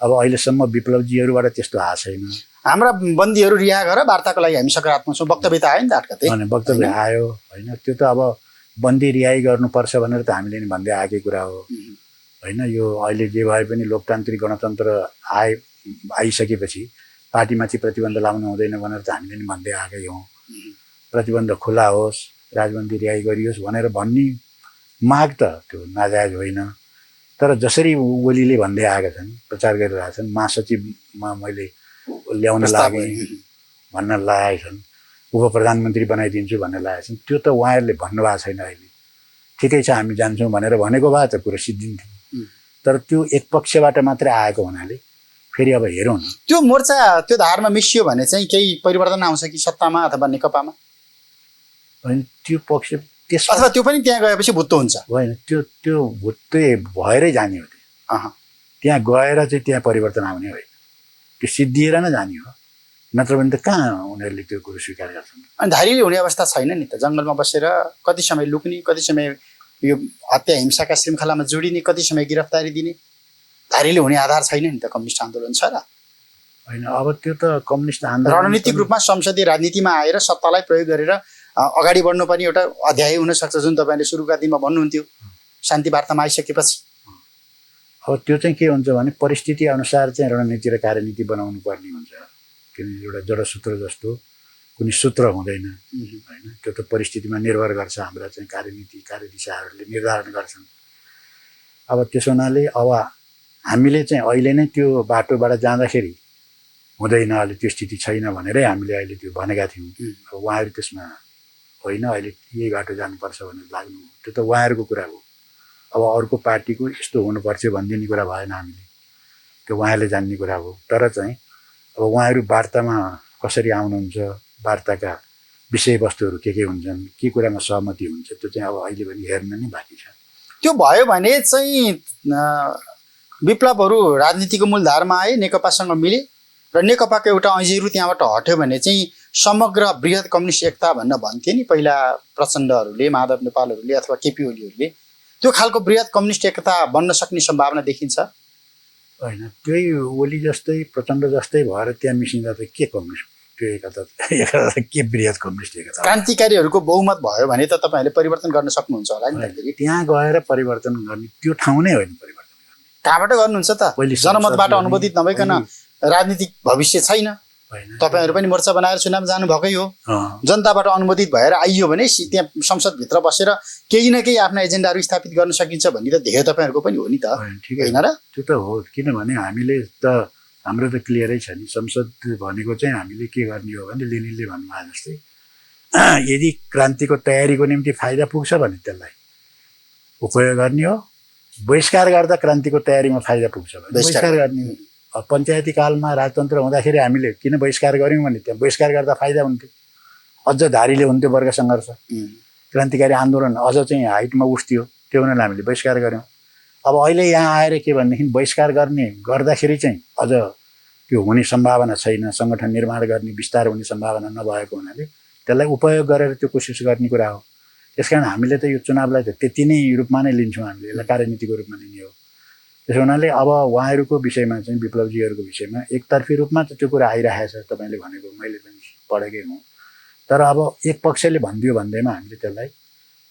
अब अहिलेसम्म विप्लवजीहरूबाट त्यस्तो आएको छैन। हाम्रा बन्दीहरू रिहा गरेर वार्ताको लागि हामी सकारात्मक छौँ, वक्तव्य त आयो नि त आटकते। वक्तव्य आयो होइन, त्यो त अब बन्दी रिहाई गर्नुपर्छ भनेर त हामीले नि भन्दै आएकै कुरा हो होइन। यो अहिले जे भए पनि लोकतान्त्रिक गणतन्त्र आइसकेपछि पार्टीमाथि प्रतिबन्ध लाउनु हुँदैन भनेर त हामीले नि भन्दै आएकै हौँ। प्रतिबन्ध खुला होस्, राजबन्दी रिहाई गरियोस् भनेर भन्ने माग त त्यो नाजायज होइन। तर जसरी ओलीले भन्दै आएका छन्, प्रचार गरिरहेका छन्, महासचिवमा मैले ल्याउन लागेँ भन्न लागेका छन्, उप प्रधानमन्त्री बनाइदिन्छु भन्ने लागेका छन्, त्यो त उहाँहरूले भन्नुभएको छैन। अहिले ठिकै छ हामी जान्छौँ भनेर भनेको भए त कुरो सिद्धिन्थ्यो। तर त्यो एक पक्षबाट मात्रै आएको हुनाले फेरि अब हेरौँ न। त्यो मोर्चा त्यो धारमा मिसियो भने चाहिँ केही परिवर्तन आउँछ कि सत्तामा अथवा नेकपामा? होइन, त्यो पक्ष त्यस अथवा त्यो पनि त्यहाँ गएपछि भुत्तो हुन्छ? होइन, त्यो भुत्तै भएरै जाने हो। त्यहाँ गएर चाहिँ त्यहाँ परिवर्तन आउने होइन, त्यो सिद्धिएर नै जाने हो। नत्र भने त कहाँ उनीहरूले त्यो कुरो स्वीकार गर्छन्। अनि धारिलो हुने अवस्था छैन नि त। जङ्गलमा बसेर कति समय लुक्ने, कति समय यो हत्या हिंसाका श्रृङ्खलामा जोडिने, कति समय गिरफ्तारी दिने, धारिलो हुने आधार छैन नि त। कम्युनिस्ट आन्दोलन छ र होइन। अब त्यो त कम्युनिस्ट आन्दोलन रणनीतिक रूपमा संसदीय राजनीतिमा आएर सत्तालाई प्रयोग गरेर अगाडि बढ्नुपर्ने एउटा अध्याय हुनसक्छ, जुन तपाईँले सुरुका दिनमा भन्नुहुन्थ्यो शान्ति वार्तामा आइसकेपछि। अब त्यो चाहिँ के हुन्छ भने परिस्थिति अनुसार चाहिँ रणनीति र कार्यनीति बनाउनु पर्ने हुन्छ। किनभने एउटा जडसूत्र जस्तो कुनै सूत्र हुँदैन होइन। त्यो त परिस्थितिमा निर्भर गर्छ। हाम्रा चाहिँ कार्यनीति कार्यदिशाहरूले निर्धारण गर्छन्। अब त्यसो हुनाले अब हामीले चाहिँ अहिले नै त्यो बाटोबाट जाँदाखेरि हुँदैन, अहिले त्यो स्थिति छैन भनेरै हामीले अहिले त्यो भनेका थियौँ। अब उहाँहरू त्यसमा होइन अहिले यही बाटो जानुपर्छ भनेर लाग्नु, त्यो त उहाँहरूको कुरा हो। अब अर्को पार्टीको यस्तो हुनुपर्छ भनिदिने कुरा भएन हामीले, त्यो उहाँहरूले जान्ने कुरा हो। तर चाहिँ अब उहाँहरू वार्तामा कसरी आउनुहुन्छ, वार्ताका विषयवस्तुहरू के हुन्छन्, के कुरामा सहमति हुन्छ, त्यो चाहिँ अब अहिले पनि हेर्न नै बाँकी छ। त्यो भयो भने चाहिँ विप्लवहरू राजनीतिको मूलधारमा आए, नेकपासँग मिले र नेकपाको एउटा ऐजेरू त्यहाँबाट हट्यो भने चाहिँ समग्र वृहत कम्युनिस्ट एकता भन्न भन्थे नि पहिला प्रचण्डहरूले, माधव नेपालहरूले अथवा केपी ओलीहरूले। त्यो खालको वृहत कम्युनिस्ट एकता बन्न सक्ने सम्भावना देखिन्छ होइन। त्यही ओली जस्तै प्रचण्ड जस्तै भएर त्यहाँ मिसिँदा त के कम्युनिस्ट त्यो एकता के वृहत कम्युनिस्ट एकता। क्रान्तिकारीहरूको बहुमत भयो भने त तपाईँहरूले परिवर्तन गर्न सक्नुहुन्छ होला नि। त्यहाँ गएर परिवर्तन गर्ने त्यो ठाउँ नै होइन परिवर्तन गर्ने। कहाँबाट गर्नुहुन्छ त? जनमतबाट अनुमोदित नभइकन राजनीतिक भविष्य छैन। तपाईँहरू पनि मोर्चा बनाएर चुनाव जानुभएकै हो। जनताबाट अनुमोदित भएर आइयो भने त्यहाँ संसदभित्र बसेर केही न केही आफ्ना एजेन्डाहरू स्थापित गर्न सकिन्छ भन्ने त ध्येय तपाईँहरूको पनि हो नि त, होइन र? त्यो त हो। किनभने हामीले त हाम्रो त क्लियरै छ नि। संसद भनेको चाहिँ हामीले के गर्ने हो भने लेनिनले भन्नुभयो जस्तै यदि क्रान्तिको तयारीको निम्ति फाइदा पुग्छ भने त्यसलाई उपयोग गर्ने हो। बहिष्कार गर्दा क्रान्तिको तयारीमा फाइदा पुग्छ भने बहिष्कार गर्ने हो। पञ्चायती कालमा राजतन्त्र हुँदाखेरि हामीले किन बहिष्कार गऱ्यौँ भने त्यहाँ बहिष्कार गर्दा फाइदा हुन्थ्यो, अझ धारिलो हुन्थ्यो वर्ग सङ्घर्ष, क्रान्तिकारी आन्दोलन अझ चाहिँ हाइटमा उठ्थ्यो। त्यो हुनाले हामीले बहिष्कार गऱ्यौँ। अब अहिले यहाँ आएर के भनेदेखि बहिष्कार गर्दाखेरि चाहिँ अझ त्यो हुने सम्भावना छैन, सङ्गठन निर्माण गर्ने विस्तार हुने सम्भावना नभएको हुनाले त्यसलाई उपयोग गरेर त्यो कोसिस गर्ने कुरा हो। त्यसकारण हामीले त यो चुनावलाई त त्यति नै रूपमा नै लिन्छौँ, हामीले यसलाई कार्यनीतिको रूपमा लिने हो। त्यसो हुनाले अब उहाँहरूको विषयमा चाहिँ विप्लवजीहरूको विषयमा एकतर्फी रूपमा त त्यो कुरा आइरहेको छ। तपाईँले भनेको मैले पनि पढेकै हुँ। तर अब एक पक्षले भनिदियो भन्दैमा हामीले त्यसलाई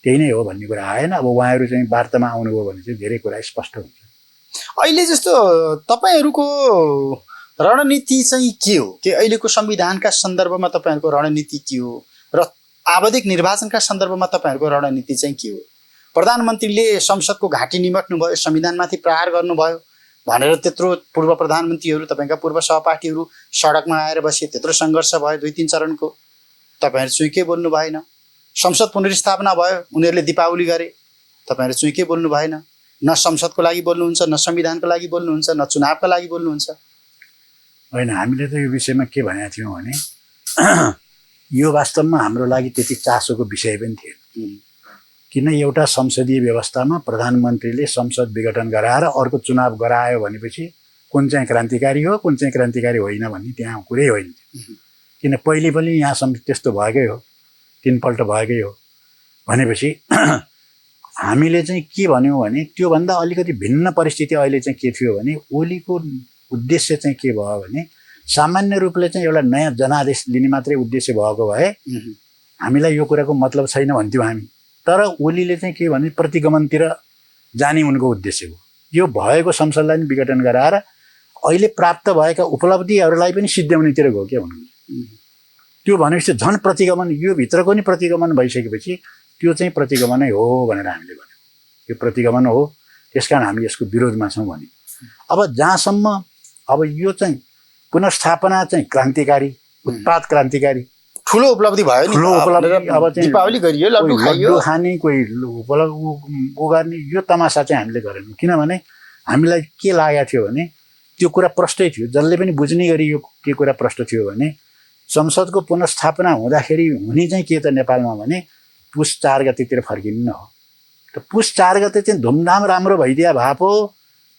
त्यही नै हो भन्ने कुरा आएन। अब उहाँहरू चाहिँ वार्तामा आउनुभयो भने चाहिँ धेरै कुरा स्पष्ट हुन्छ। अहिले जस्तो तपाईँहरूको रणनीति चाहिँ के हो? कि अहिलेको संविधानका सन्दर्भमा तपाईँहरूको रणनीति के हो र आवधिक निर्वाचनका सन्दर्भमा तपाईँहरूको रणनीति चाहिँ के हो? प्रधानमन्त्रीले संसदको घाँटी निमट्नुभयो, संविधानमाथि प्रहार गर्नुभयो भनेर त्यत्रो पूर्व प्रधानमन्त्रीहरू, तपाईँका पूर्व सहपाठीहरू सडकमा आएर बसे, त्यत्रो सङ्घर्ष भयो 2-3 चरणको, तपाईँहरू चुइकै बोल्नु भएन। संसद पुनर्स्थापना भयो, उनीहरूले दीपावली गरे, तपाईँहरू चुइकै बोल्नु भएन। न संसदको लागि बोल्नुहुन्छ, न संविधानको लागि बोल्नुहुन्छ, न चुनावका लागि बोल्नुहुन्छ। होइन, हामीले त यो विषयमा के भनेका थियौँ भने यो वास्तवमा हाम्रो लागि त्यति चासोको विषय पनि थिएन। किन एउटा संसदीय व्यवस्थामा प्रधानमन्त्रीले संसद विघटन गराएर अर्को चुनाव गरायो भनेपछि कुन चाहिँ क्रान्तिकारी हो, कुन चाहिँ क्रान्तिकारी होइन भन्ने त्यहाँ कुरै होइन। किन पहिले पनि यहाँ त्यस्तो भएकै हो, 3 पल्ट भएकै हो भनेपछि हामीले चाहिँ के भन्यौँ भने त्योभन्दा अलिकति भिन्न परिस्थिति अहिले चाहिँ के थियो भने ओलीको उद्देश्य चाहिँ के भयो भने सामान्य रूपले चाहिँ एउटा नयाँ जनादेश लिने मात्रै उद्देश्य भएको भए हामीलाई यो कुराको मतलब छैन भन्थ्यौँ हामी। तर ओलीले चाहिँ के भने प्रतिगमनतिर जाने उनको उद्देश्य हो। यो भएको संसदलाई पनि विघटन गराएर अहिले प्राप्त भएका उपलब्धिहरूलाई पनि सिद्ध्याउनेतिर गयो क्या उनको। त्यो भनेपछि झन् प्रतिगमन, यो भित्रको नि प्रतिगमन भइसकेपछि त्यो चाहिँ प्रतिगमनै हो भनेर हामीले भन्यौँ। यो प्रतिगमन हो, त्यसकारण हामी यसको विरोधमा छौँ भने। अब जहाँसम्म अब यो चाहिँ पुनर्स्थापना चाहिँ क्रान्तिकारी, उत्पाद क्रान्तिकारी ठुलो उपलब्धि भयो नि। ठुलो उपलब्धि अब चाहिँ दीपावली गरियो, लड्डु खाइयो, लड्डु खाने, कोही उपलब्धि गर्ने, यो तमासा चाहिँ हामीले गरेनौँ। किनभने हामीलाई के लागेको थियो भने त्यो कुरा प्रष्टै थियो, जसले पनि बुझ्ने गरी यो के कुरा प्रष्ट थियो भने संसदको पुनर्स्थापना हुँदाखेरि हुने चाहिँ के त नेपालमा भने पुस 4 गतेतिर फर्किनु न हो। त पुस 4 गते चाहिँ धुमधाम राम्रो भइदिया भए पो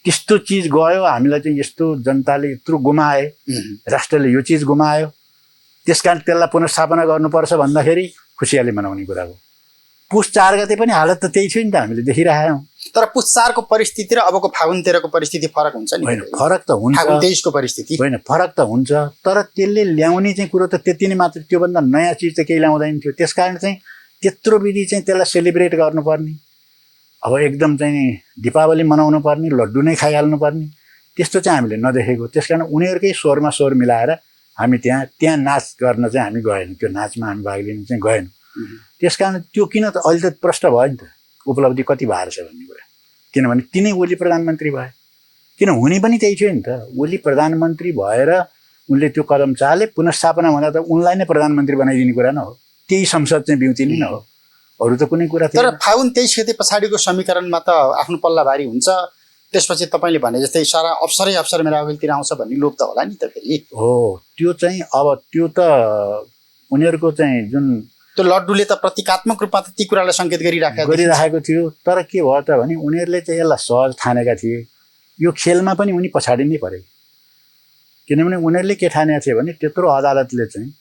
त्यस्तो चिज गयो, हामीलाई चाहिँ यस्तो जनताले यत्रो गुमाए, राष्ट्रले यो चिज गुमायो, त्यसकारण त्यसलाई पुनर्स्थापना गर्नुपर्छ भन्दाखेरि खुसियाली मनाउने कुरा हो। पुस 4 गते पनि हालत त त्यही थियो नि त, हामीले देखिरहेका हौँ। तर पुस 4 को परिस्थिति र अबको फागुन 13 को परिस्थिति फरक हुन्छ नि। होइन, फरक त हुन्छ। फागुन 23 को परिस्थिति होइन, फरक त हुन्छ, तर त्यसले ल्याउने चाहिँ कुरो त त्यति नै मात्र, त्योभन्दा नयाँ चिज त केही ल्याउँदैन थियो। त्यसकारण चाहिँ त्यत्रो विधि चाहिँ त्यसलाई सेलिब्रेट गर्नुपर्ने, अब एकदम चाहिँ दीपावली मनाउनु पर्ने, लड्डु नै खाइहाल्नु पर्ने, त्यस्तो चाहिँ हामीले नदेखेको। त्यसकारण उनीहरूकै स्वरमा स्वर मिलाएर हामी त्यहाँ नाच गर्न चाहिँ हामी गएनौँ, त्यो नाचमा हामी भाग लिन चाहिँ गएनौँ। त्यसकारण त्यो किन त अहिले त प्रश्न भयो नि त, उपलब्धि कति भएको छ भन्ने कुरा। किनभने तिनै ओली प्रधानमन्त्री भए, किन हुने पनि त्यही थियो नि त। ओली प्रधानमन्त्री भएर उनले त्यो कदम चाले, पुनर्स्थापना भन्दा त उनलाई नै प्रधानमन्त्री बनाइदिने कुरा न हो, त्यही संसद चाहिँ बिउतिने न हो, अरू त कुनै कुरा थिएन। तर फागुन 23 गते पछाडिको समीकरणमा त आफ्नो पल्ला भारी हुन्छ। त्यसपछि तपाईँले भने जस्तै सारा अफसरै मेरो अघिल्तिर आउँछ भन्ने लोभ त होला नि त फेरि। हो, त्यो चाहिँ अब त्यो त उनीहरूको चाहिँ जुन त्यो लड्डुले त प्रतीकात्मक रूपमा त ती कुरालाई सङ्केत गरिराखेको थियो। तर के भयो त भने उनीहरूले चाहिँ यसलाई सहज ठानेका थिए। यो खेलमा पनि उनी पछाडि नै परे, किनभने उनीहरूले के ठानेका थिए भने त्यत्रो अदालतले चाहिँ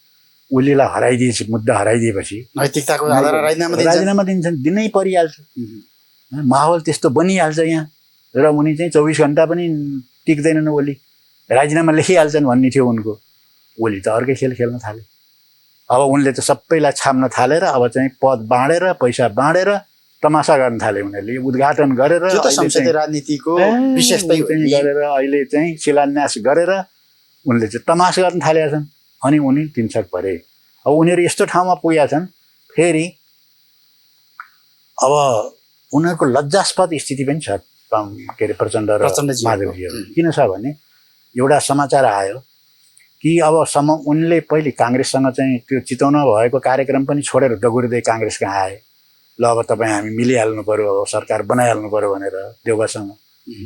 ओलीलाई हराइदिएपछि, मुद्दा हराइदिएपछि नैतिकताको आधारमा राजीनामा दिन्छन्, दिनै परिहाल्छ। माहौल त्यस्तो बनिहाल्छ यहाँ, र उनी चाहिँ 24 घन्टा पनि टिक्दैनन्। ओली राजीनामा लेखिहाल्छन् भन्ने थियो उनको। ओली त अर्कै खेल खेल्न थाले। अब उनले त सबैलाई छाम्न थालेर अब चाहिँ पद बाँडेर, पैसा बाँडेर तमासा गर्न थाले उनीहरूले। उद्घाटन गरेर संसदीय राजनीतिको विशेषतै गरेर अहिले चाहिँ शिलान्यास गरेर उनले चाहिँ तमास गर्न थालेका छन्। अनि उनी तिनछक परे। अब उनीहरू यस्तो ठाउँमा पुगेका छन्, फेरि अब उनीहरूको लज्जास्पद स्थिति पनि छ, के अरे प्रचण्ड र माधवजीहरू। किन छ भने एउटा समाचार आयो कि अबसम्म उनले पहिले काङ्ग्रेससँग चाहिँ त्यो चितवन भएको कार्यक्रम पनि छोडेर दगुर्दै काङ्ग्रेस कहाँ आए। ल अब तपाईँ हामी मिलिहाल्नु पऱ्यो, अब सरकार बनाइहाल्नु पऱ्यो भनेर देउबासँग।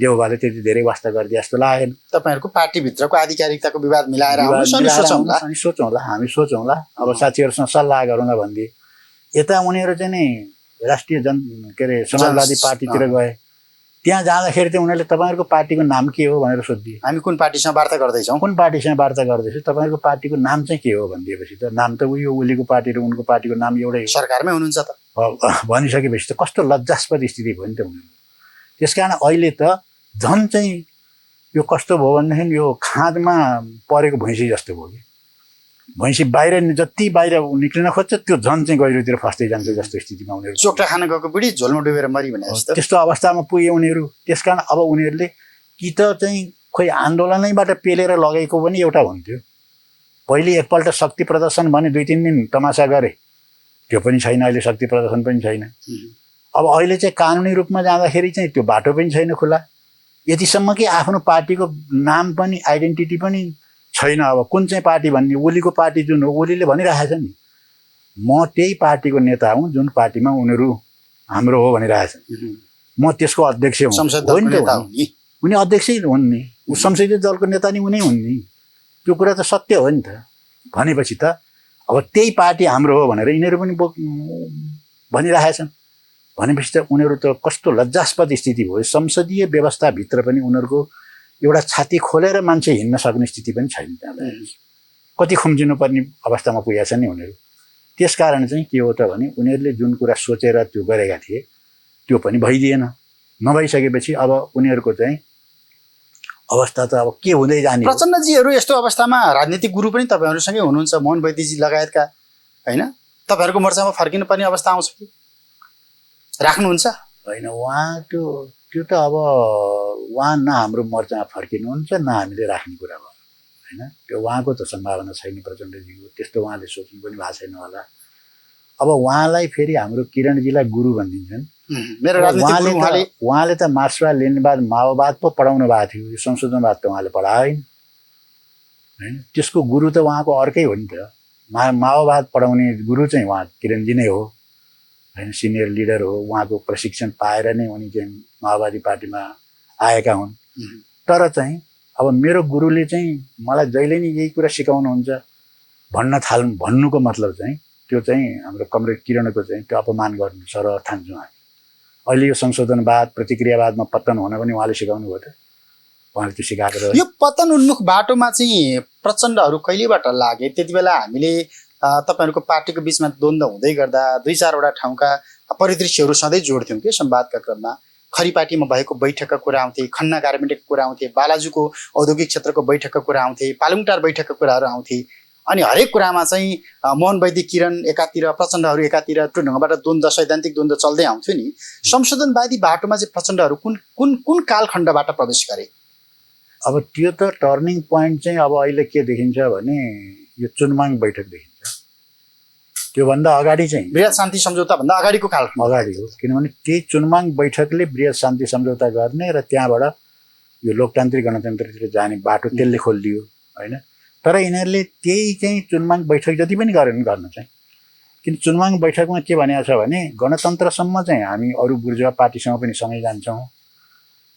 देउबाले त्यति धेरै वास्ता गरिदिए जस्तो लागेन। तपाईँहरूको पार्टीभित्रको आधिकारिकताको विवाद मिलाएर अनि सोचौँला, हामी सोचौँला, अब साथीहरूसँग सल्लाह गरौँला भन्दै यता उनीहरू चाहिँ नि राष्ट्रिय के अरे समाजवादी पार्टीतिर गए। त्यहाँ जाँदाखेरि चाहिँ उनीहरूले तपाईँहरूको पार्टीको नाम के हो भनेर सोधिदिए। हामी कुन पार्टीसँग वार्ता गर्दैछौँ, कुन पार्टीसँग वार्ता गर्दैछौँ, तपाईँहरूको पार्टीको नाम चाहिँ के हो भनिदिएपछि त नाम त उयो ओलीको पार्टी र उनको पार्टीको नाम एउटै, सरकारमै हुनुहुन्छ त भनिसकेपछि त कस्तो लज्जास्पद स्थिति भयो नि त उनीहरू। त्यसकारण अहिले त झन् चाहिँ यो कस्तो भयो भनेदेखि यो खाँदमा परेको भैँसी जस्तो भयो कि। भैँसी बाहिर जति बाहिर निक्लिन खोज्छ त्यो झन् चाहिँ गहिरोतिर फस्दै जान्छ जस्तो स्थितिमा उनीहरू। चोक्टा खान गएको बुढी झोलमा डुबेर मरि भने जस्तो त्यस्तो अवस्थामा पुगे उनीहरू। त्यसकारण अब उनीहरूले कि त चाहिँ खोइ आन्दोलनैबाट पेलेर लगेको पनि एउटा हुन्थ्यो। पहिले एकपल्ट शक्ति प्रदर्शन भने 2-3 दिन तमासा गरे, त्यो पनि छैन। अहिले शक्ति प्रदर्शन पनि छैन। अब अहिले चाहिँ कानुनी रूपमा जाँदाखेरि चाहिँ त्यो बाटो पनि छैन खुला, यतिसम्म कि आफ्नो पार्टीको नाम पनि आइडेन्टिटी पनि छैन। अब कुन चाहिँ पार्टी भन्ने, ओलीको पार्टी जुन हो, ओलीले भनिरहेछ नि म त्यही पार्टीको नेता हुँ जुन पार्टीमा उनीहरू हाम्रो हो भनिरहेछन्, म त्यसको अध्यक्ष हुँ। उनी अध्यक्षै हुन् नि, संसदीय दलको नेता नि उनी हुन् नि, त्यो कुरा त सत्य हो नि त। भनेपछि त अब त्यही पार्टी हाम्रो हो भनेर यिनीहरू पनि भनिरहेछन्। भनेपछि त उनीहरू त कस्तो लज्जास्पद स्थिति भयो। संसदीय व्यवस्थाभित्र पनि उनीहरूको एउटा छाती खोलेर मान्छे हिँड्न सक्ने स्थिति पनि छैन। त्यहाँ कति खुम्जिनुपर्ने अवस्थामा पुगेका छन् नि उनीहरू। त्यसकारण चाहिँ के हो त भने उनीहरूले जुन कुरा सोचेर त्यो गरेका थिए त्यो पनि भइदिएन। नभइसकेपछि अब उनीहरूको चाहिँ अवस्था त अब के हुँदै जाने। प्रचण्डजीहरू यस्तो अवस्थामा राजनीतिक गुरु पनि तपाईँहरूसँगै हुनुहुन्छ, मोहन वैद्यजी लगायतका, होइन? तपाईँहरूको मोर्चामा फर्किनु पर्ने अवस्था आउँछ कि राख्नुहुन्छ? होइन, उहाँ त्यो त अब उहाँ न हाम्रो मोर्चामा फर्किनुहुन्छ न हामीले राख्ने कुरा भयो, होइन? त्यो उहाँको त सम्भावना छैन प्रचण्डजीको, त्यस्तो उहाँले सोच्नु पनि भएको छैन होला। अब उहाँलाई फेरि हाम्रो किरणजीलाई गुरु भनिदिन्छन्। उहाँले त मार्क्सवाद लेनिनवाद माओवाद पो पढाउनु भएको थियो, यो संशोधनवाद त उहाँले पढाएन, होइन? त्यसको गुरु त उहाँको अर्कै हो नि त। माओवाद पढाउने गुरु चाहिँ उहाँ किरणजी नै हो, होइन? सिनियर लिडर हो, उहाँको प्रशिक्षण पाएर नै उनी चाहिँ माओवादी पार्टीमा आएका हुन्। तर चाहिँ अब मेरो गुरुले चाहिँ मलाई जहिले नै यही कुरा सिकाउनुहुन्छ भन्नुको मतलब चाहिँ त्यो चाहिँ हाम्रो कमरेड किरणको चाहिँ त्यो अपमान गर्नु सरह ठान्छौँ हामी। अहिले यो संशोधनवाद प्रतिक्रियावादमा पतन हुन पनि उहाँले सिकाउनु भयो त। उहाँले त्यो सिकाएको रहे। यो पतन उन्मुख बाटोमा चाहिँ प्रचण्डहरू कहिलेबाट लागे? त्यति बेला हामीले तपाईँहरूको पार्टीको बिचमा द्वन्द्व हुँदै गर्दा 2-4वटा ठाउँका परिदृश्यहरू सधैँ जोड्थ्यौँ कि संवादका क्रममा। खरीपाटीमा भएको बैठकका कुरा आउँथे, खन्ना गार्मेन्टको कुरा आउँथे, बालाजुको औद्योगिक क्षेत्रको बैठकका कुरा आउँथे, पालुङटार बैठकका कुराहरू आउँथे। अनि हरेक कुरामा चाहिँ मोहन वैद्य किरण एकातिर, प्रचण्डहरू एकातिर, त्यो ढङ्गबाट द्वन्द्व, सैद्धान्तिक द्वन्द्व चल्दै आउँथ्यो नि। संशोधनवादी बाटोमा चाहिँ प्रचण्डहरू कुन कुन कुन कालखण्डबाट प्रवेश गरे? अब त्यो त टर्निङ पोइन्ट चाहिँ अब अहिले के देखिन्छ भने यो चुनमाङ बैठक देखिन्छ। त्योभन्दा अगाडि चाहिँ बृहत शान्ति सम्झौताभन्दा अगाडिको कालखण्ड अगाडि हो, किनभने त्यही चुनमाङ बैठकले बृहत शान्ति सम्झौता गर्ने र त्यहाँबाट यो लोकतान्त्रिक गणतन्त्रतिर जाने बाटो त्यसले खोलिदियो होइन। तर यिनीहरूले त्यही चाहिँ चुनमाङ बैठक जति पनि गरेन गर्न चाहिँ, किन चुनमाङ बैठकमा के भनेको छ भने गणतन्त्रसम्म चाहिँ हामी अरू बुर्जुवा पार्टीसँग पनि सँगै जान्छौँ,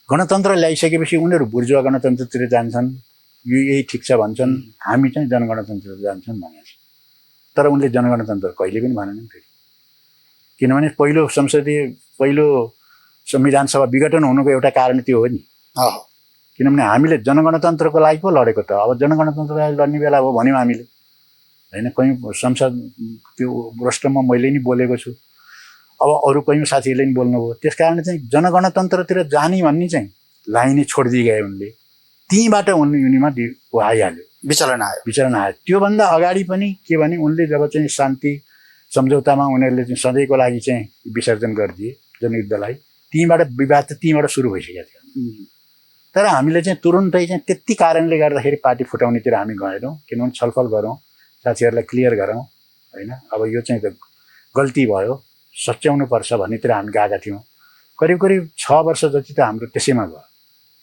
गणतन्त्र ल्याइसकेपछि उनीहरू बुर्जुवा गणतन्त्रतिर जान्छन्, यो यही ठिक छ भन्छन्, हामी चाहिँ जनगणतन्त्रतिर जान्छौँ भनेको छ। तर उनले जनगणतन्त्र कहिले पनि भनेनन् फेरि, किनभने पहिलो संविधान सभा विघटन हुनुको एउटा कारण त्यो हो नि। किनभने हामीले जनगणतन्त्रको लागि पो लडेको त। अब जनगणतन्त्रको लागि लड्ने बेला हो भन्यौँ हामीले होइन। कहीँ संसद त्यो राष्ट्रमा मैले नि बोलेको छु, अब अरू कहीँ साथीहरूले नि बोल्नुभयो। त्यस कारण चाहिँ जनगणतन्त्रतिर जाने भन्ने चाहिँ लाइनै छोडिदिए गए उनले। त्यहीँबाट उनीमा आइहाल्यो, विचलन आयो। त्योभन्दा अगाडि पनि के भने उनले जब चाहिँ शान्ति सम्झौतामा उनीहरूले चाहिँ सधैँको लागि चाहिँ विसर्जन गरिदिए जनयुद्धलाई, त्यहीँबाट विवाद त त्यहीँबाट सुरु भइसकेको थियो। तर हामीले चाहिँ तुरुन्तै चाहिँ त्यति कारणले गर्दाखेरि पार्टी फुटाउनेतिर हामी गएनौँ, किनभने छलफल गरौँ, साथीहरूलाई क्लियर गरौँ होइन। अब यो चाहिँ त गल्ती भयो, सच्याउनुपर्छ भन्नेतिर हामी गएका थियौँ। करिब 6 वर्ष जति त हाम्रो त्यसैमा भयो।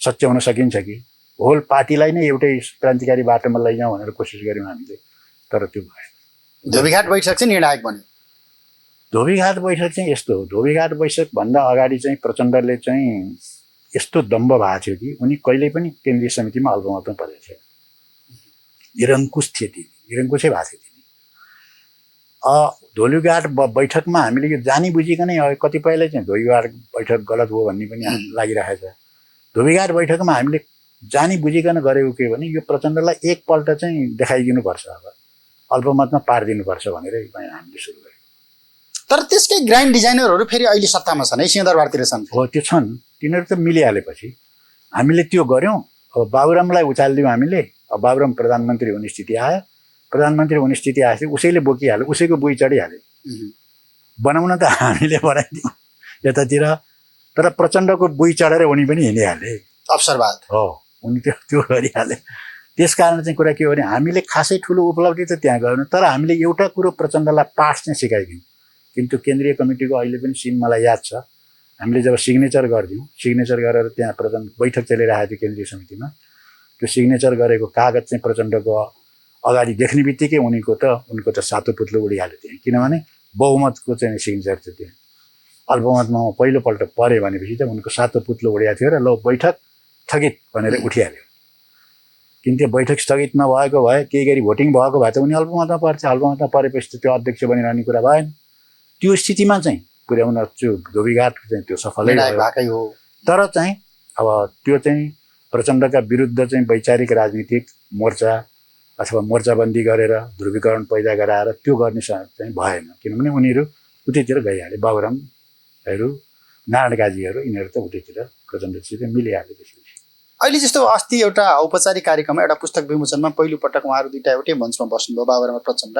सच्याउन सकिन्छ कि होल पार्टीलाई नै एउटै क्रान्तिकारी बाटोमा लैजाउँ भनेर कोसिस गऱ्यौँ हामीले, तर त्यो भएन। धोबीघाट बैठक चाहिँ निर्णायक बन्यो। धोबीघाट बैठक चाहिँ यस्तो हो, धोबीघाट बैठकभन्दा अगाडि चाहिँ प्रचण्डले चाहिँ यस्तो दम्ब भएको थियो कि उनी कहिल्यै पनि केन्द्रीय समितिमा अल्पमतमा परेको थिएन। निरङ्कुश थिए ती, निरङ्कुशै भएको थियो तिनी। धोबीघाट बैठकमा हामीले यो जानी बुझिकनै कतिपयले चाहिँ धोबीघाट बैठक गलत हो भन्ने पनि लागिरहेको छ। धोबीघाट बैठकमा हामीले जानी बुझिकन गरेको के भने यो प्रचण्डलाई एकपल्ट चाहिँ देखाइदिनुपर्छ, अब अल्पमतमा पारिदिनुपर्छ भनेर हामीले सुरु गऱ्यौँ। तर त्यसकै ग्रान्ड डिजाइनरहरू फेरि अहिले सत्तामा छन् है, सिंहदरबारतिर छन्। हो, त्यो छन्, तिनीहरू त मिलिहालेपछि हामीले त्यो गऱ्यौँ। अब बाबुरामलाई उचालिदियौँ हामीले। अब बाबुराम प्रधानमन्त्री हुने स्थिति आयो, प्रधानमन्त्री हुने स्थिति आएपछि उसैले बोकिहाल्यो, उसैको बुई चढिहाल्यो। बनाउन त हामीले बनाइदियौँ यतातिर, तर प्रचण्डको बुई चढेर उनी पनि हिँडिहाले। अवसरवाद हो, उनी त्यो गरिहाले। त्यस कारण चाहिँ कुरा के हो भने हामीले खासै ठुलो उपलब्धि त त्यहाँ गएनौँ, तर हामीले एउटा कुरो प्रचण्डलाई पाठ चाहिँ सिकाइदियौँ। किन्तु केन्द्रीय कमिटीको अहिले पनि सिन मलाई याद छ, हामीले जब सिग्नेचर गरिदियौँ, सिग्नेचर गरेर त्यहाँ प्रचण्ड बैठक चलिरहेको थियो केन्द्रीय समितिमा, त्यो सिग्नेचर गरेको कागज चाहिँ प्रचण्डको अगाडि देख्ने बित्तिकै उनको त सातो पुत्लो उडिहाल्यो त्यहाँ। किनभने बहुमतको चाहिँ सिग्नेचर थियो त्यहाँ। अल्पमतमा पहिलोपल्ट परे भनेपछि त उनको सातो पुत्लो उडिएको थियो र ल बैठक स्थगित भनेर उठिहाल्यो। किन त्यो बैठक स्थगित नभएको भए, केही गरी भोटिङ भएको भए त उनी अल्पमतमा पर्छ। अल्पमतमा परेपछि त त्यो अध्यक्ष बनिरहने कुरा भएन। त्यो स्थितिमा चाहिँ पुर्याउन त्यो धोबीघाट चाहिँ त्यो सफलै भएकै हो। तर चाहिँ अब त्यो चाहिँ प्रचण्डका विरुद्ध चाहिँ वैचारिक राजनीतिक मोर्चा अथवा मोर्चाबन्दी गरेर ध्रुवीकरण पैदा गराएर त्यो गर्ने चाहिँ भएन, किनभने उनीहरू उतैतिर गइहाले। बाबुरामहरू, नारायण काजीहरू यिनीहरू त उतैतिर प्रचण्डसित मिलिहाले। त्यसपछि अहिले जस्तो अस्ति एउटा औपचारिक कार्यक्रममा एउटा पुस्तक विमोचनमा पहिलोपटक उहाँहरू दुईटा एउटै मञ्चमा बस्नुभयो, बाबुराम र प्रचण्ड।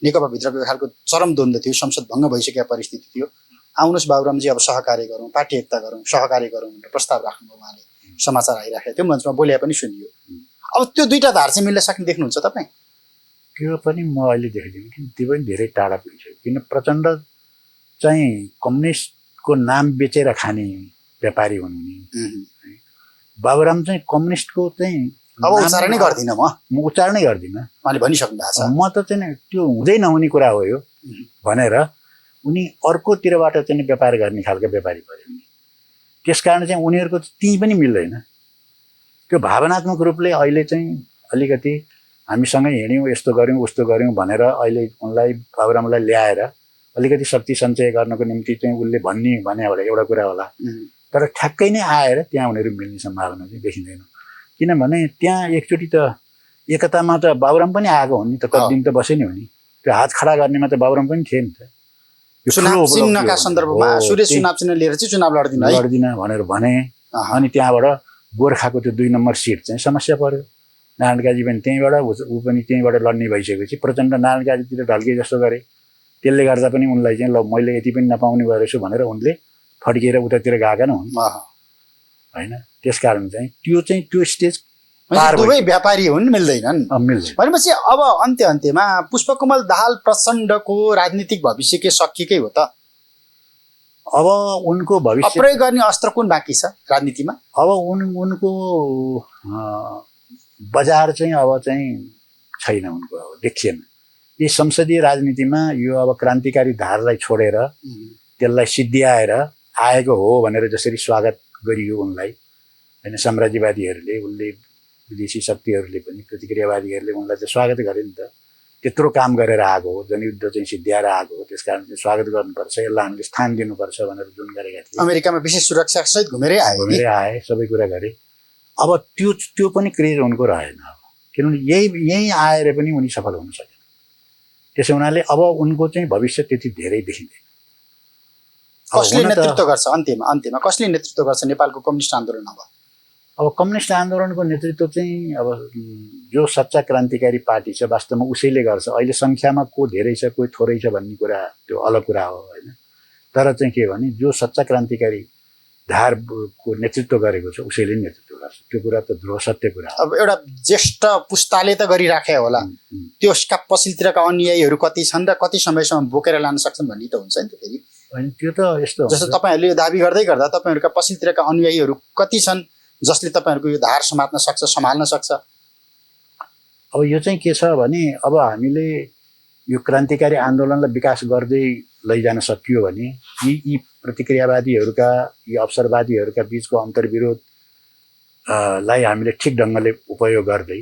नेकपा भित्रको खालको चरम द्वन्द्व थियो, संसद भङ्ग भइसकेको परिस्थिति थियो। आउनुहोस् बाबुरामजी अब सहकार्य गरौँ, पार्टी एकता गरौँ, सहकार्य गरौँ भनेर प्रस्ताव राख्नुभयो उहाँले। समाचार आइराखेको थियो, मञ्चमा बोले पनि सुनियो। अब त्यो दुईटा धार चाहिँ मिल्न सक्ने देख्नुहुन्छ तपाईँ? त्यो पनि म अहिले देख्दिनँ, किन त्यो पनि धेरै टाढा पुगिसक्यो। किन प्रचण्ड चाहिँ कम्युनिस्टको नाम बेचेर खाने व्यापारी हुनुहुने, बाबुराम चाहिँ कम्युनिस्टको चाहिँ अब उच्चारणै गर्दिनँ, म उच्चारणै गर्दिनँ, उहाँले भनिसक्नु भएको छ। म त चाहिँ त्यो हुँदै नहुने कुरा हो यो भनेर उनी अर्कोतिरबाट चाहिँ व्यापार गर्ने खालको व्यापारी पऱ्यो उनी। त्यस कारण चाहिँ उनीहरूको त्यहीँ पनि मिल्दैन। त्यो भावनात्मक रूपले अहिले चाहिँ अलिकति हामीसँगै हिँड्यौँ, यस्तो गऱ्यौँ उस्तो गऱ्यौँ भनेर अहिले उनलाई बाबुरामलाई ल्याएर अलिकति शक्ति सञ्चय गर्नको निम्ति चाहिँ उसले भने होला एउटा कुरा होला। तर ठ्याक्कै नै आएर त्यहाँ उनीहरू मिल्ने सम्भावना चाहिँ देखिँदैन। किनभने त्यहाँ एकचोटि त एकतामा त बाबुराम पनि आएको हो नि त, कति दिन त बसे नि हो नि। त्यो हात खडा गर्नेमा त बाबुराम पनि थिए नि त। यो चुनाव ठुलो उपलब्धि चिन्हका हो। सन्दर्भमा हो, सुरेश त्यही चुनाव चिन्ह लिएर चाहिँ चुनाव लड्दिन है, लड्दिन भनेर भने। अनि त्यहाँबाट गोर्खाको त्यो 2 नम्बर सिट चाहिँ समस्या पर्यो। नारायण काजी पनि त्यहीँबाट, ऊ पनि त्यहीँबाट लड्ने भइसकेपछि प्रचण्ड नारायण काजीतिर ढल्के जस्तो गरे। त्यसले गर्दा पनि उनलाई चाहिँ ल मैले यति पनि नपाउने भएछु भनेर उनले फड्किएर उतातिर गएका न हुन् होइन। त्यसकारण चाहिँ त्यो स्टेज दुवै व्यापारी हुन्, मिल्दैनन्। मिल्छ। भनेपछि अब अन्त्यमा पुष्पकमल दाहाल प्रचण्डको राजनीतिक भविष्य के सकिएकै हो त? अब उनको भविष्य प्रयोग गर्ने अस्त्र कुन बाँकी छ राजनीतिमा? अब उनको बजार चाहिँ अब चाहिँ छैन उनको, अब देखिएन। यी संसदीय राजनीतिमा यो अब क्रान्तिकारी धारलाई छोडेर त्यसलाई सिद्ध्याएर आएको हो भनेर जसरी स्वागत गरियो उनलाई होइन, साम्राज्यवादीहरूले, उनले विदेशी शक्तिहरूले पनि, प्रतिक्रियावादीहरूले उनलाई चाहिँ स्वागत गरे नि त। त्यत्रो काम गरेर आएको हो, जनयुद्ध चाहिँ सिद्ध्याएर आएको हो, त्यसकारण चाहिँ स्वागत गर्नुपर्छ, यसलाई हामीले स्थान दिनुपर्छ भनेर जुन गरेका थिए। अमेरिकामा विशेष सुरक्षासहित घुमेरै आए, सबै कुरा गरे। अब त्यो पनि क्रेज उनको रहेन, किनभने यही आएर पनि उनी सफल हुन सकेन। त्यसो हुनाले अब उनको चाहिँ भविष्य त्यति धेरै देखिँदैन। कसले नेतृत्व गर्छ अन्त्यमा कसले नेतृत्व गर्छ नेपालको कम्युनिस्ट आन्दोलन? अब कम्युनिस्ट आन्दोलनको नेतृत्व चाहिँ अब जो सच्चा क्रान्तिकारी पार्टी छ वास्तवमा उसैले गर्छ। अहिले सङ्ख्यामा को धेरै छ कोही थोरै छ भन्ने कुरा त्यो अलग कुरा हो होइन। तर चाहिँ के भने जो सच्चा क्रान्तिकारी धारको नेतृत्व गरेको छ उसैले नेतृत्व गर्छ, त्यो कुरा त ध्रुव सत्य कुरा हो। अब एउटा ज्येष्ठ पुस्ताले त गरिराखे होला, त्यसका पछिल्लोतिरका अनुयायीहरू कति छन् र कति समयसम्म बोकेर लान सक्छन् भन्ने त हुन्छ नि त फेरि। होइन त्यो त यस्तो जस्तो तपाईँहरूले यो दाबी गर्दै गर्दा तपाईँहरूका पछिल्लोतिरका अनुयायीहरू कति छन् जसले तपाईँहरूको यो धार समात्न सक्छ, सम्हाल्न सक्छ? अब यो चाहिँ के छ भने अब हामीले यो क्रान्तिकारी आन्दोलनलाई विकास गर्दै लैजान सकियो भने यी प्रतिक्रियावादीहरूका, यी अवसरवादीहरूका बिचको अन्तर्विरोध लाई हामीले ठिक ढङ्गले उपयोग गर्दै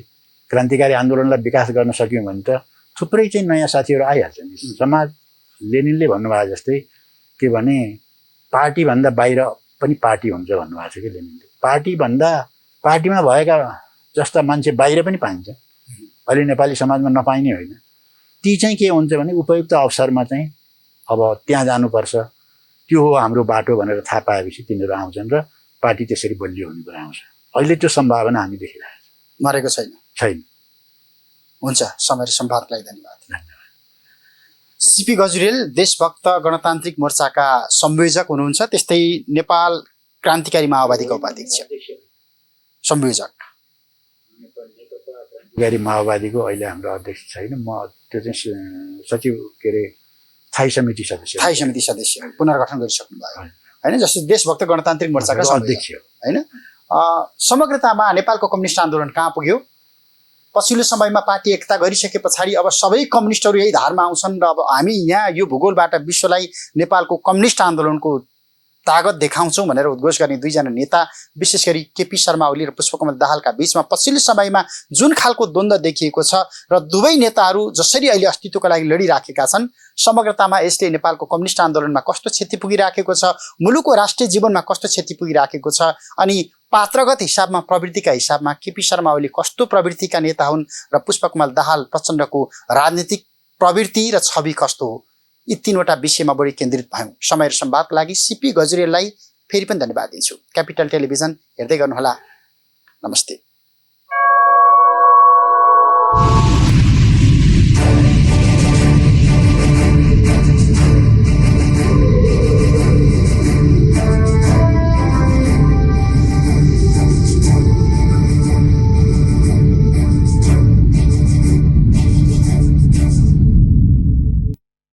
क्रान्तिकारी आन्दोलनलाई विकास गर्न सक्यौँ भने त थुप्रै चाहिँ नयाँ साथीहरू आइहाल्छन्। समाज लेनिनले भन्नुभयो जस्तै के भने पार्टीभन्दा बाहिर पनि पार्टी हुन्छ भन्नुभएको छ कि लेनिनले। पार्टीमा भएका जस्ता मान्छे बाहिर पनि पाइन्छ, अहिले नेपाली समाजमा नपाइने होइन। ती चाहिँ के हुन्छ भने उपयुक्त अवसरमा चाहिँ अब त्यहाँ जानुपर्छ, त्यो हो हाम्रो बाटो भनेर थाहा पाएपछि तिनीहरू आउँछन् र पार्टी त्यसरी बलियो हुने कुरा आउँछ। अहिले त्यो सम्भावना हामी देखिरहेको छ, मरेको छैन। हुन्छ, समय र सम्वादलाई धन्यवाद। सीपी गजुरेल देशभक्त गणतान्त्रिक मोर्चाका संयोजक हुनुहुन्छ, त्यस्तै नेपाल क्रान्तिकारी माओवादीका उपाध्यक्ष संयोजक। क्रान्तिकारी माओवादीको अहिले हाम्रो अध्यक्ष छैन, म त्यो चाहिँ सचिव के अरे स्थायी समिति सदस्य पुनर्गठन गरिसक्नु भयो होइन, जस्तो देशभक्त गणतान्त्रिक मोर्चाका अध्यक्ष होइन। समग्रतामा नेपालको कम्युनिस्ट आन्दोलन कहाँ पुग्यो? पछिल्लो समयमा पार्टी एकता गरिसके पछाडि अब सबै कम्युनिस्टहरू यही धारमा आउँछन् र अब हामी यहाँ यो भूगोलबाट विश्वलाई नेपालको कम्युनिस्ट आन्दोलनको तागत देखाउँछौँ भनेर उद्घोष गर्ने दुईजना नेता, विशेष गरी केपी शर्मा ओली र पुष्पकमल दाहालका बीचमा पछिल्लो समयमा जुन खालको द्वन्द्व देखिएको छ र दुवै नेताहरू जसरी अहिले अस्तित्वका लागि लडिराखेका छन्, समग्रतामा यसले नेपालको कम्युनिस्ट आन्दोलनमा कस्तो क्षति पुगिराखेको छ, मुलुकको राष्ट्रिय जीवनमा कस्तो क्षति पुगिराखेको छ, अनि पात्रगत हिसाबमा, प्रवृत्तिका हिसाबमा केपी शर्मा ओली कस्तो प्रवृत्तिका नेता हुन् र पुष्पकमल दाहाल प्रचण्डको राजनीतिक प्रवृत्ति र छवि कस्तो हो, यी तीनवटा विषयमा बढी केन्द्रित भयौँ। समय र सम्वादको लागि सीपी गजुरेललाई फेरि पनि धन्यवाद दिन्छु। क्यापिटल टेलिभिजन हेर्दै गर्नुहोला। नमस्ते।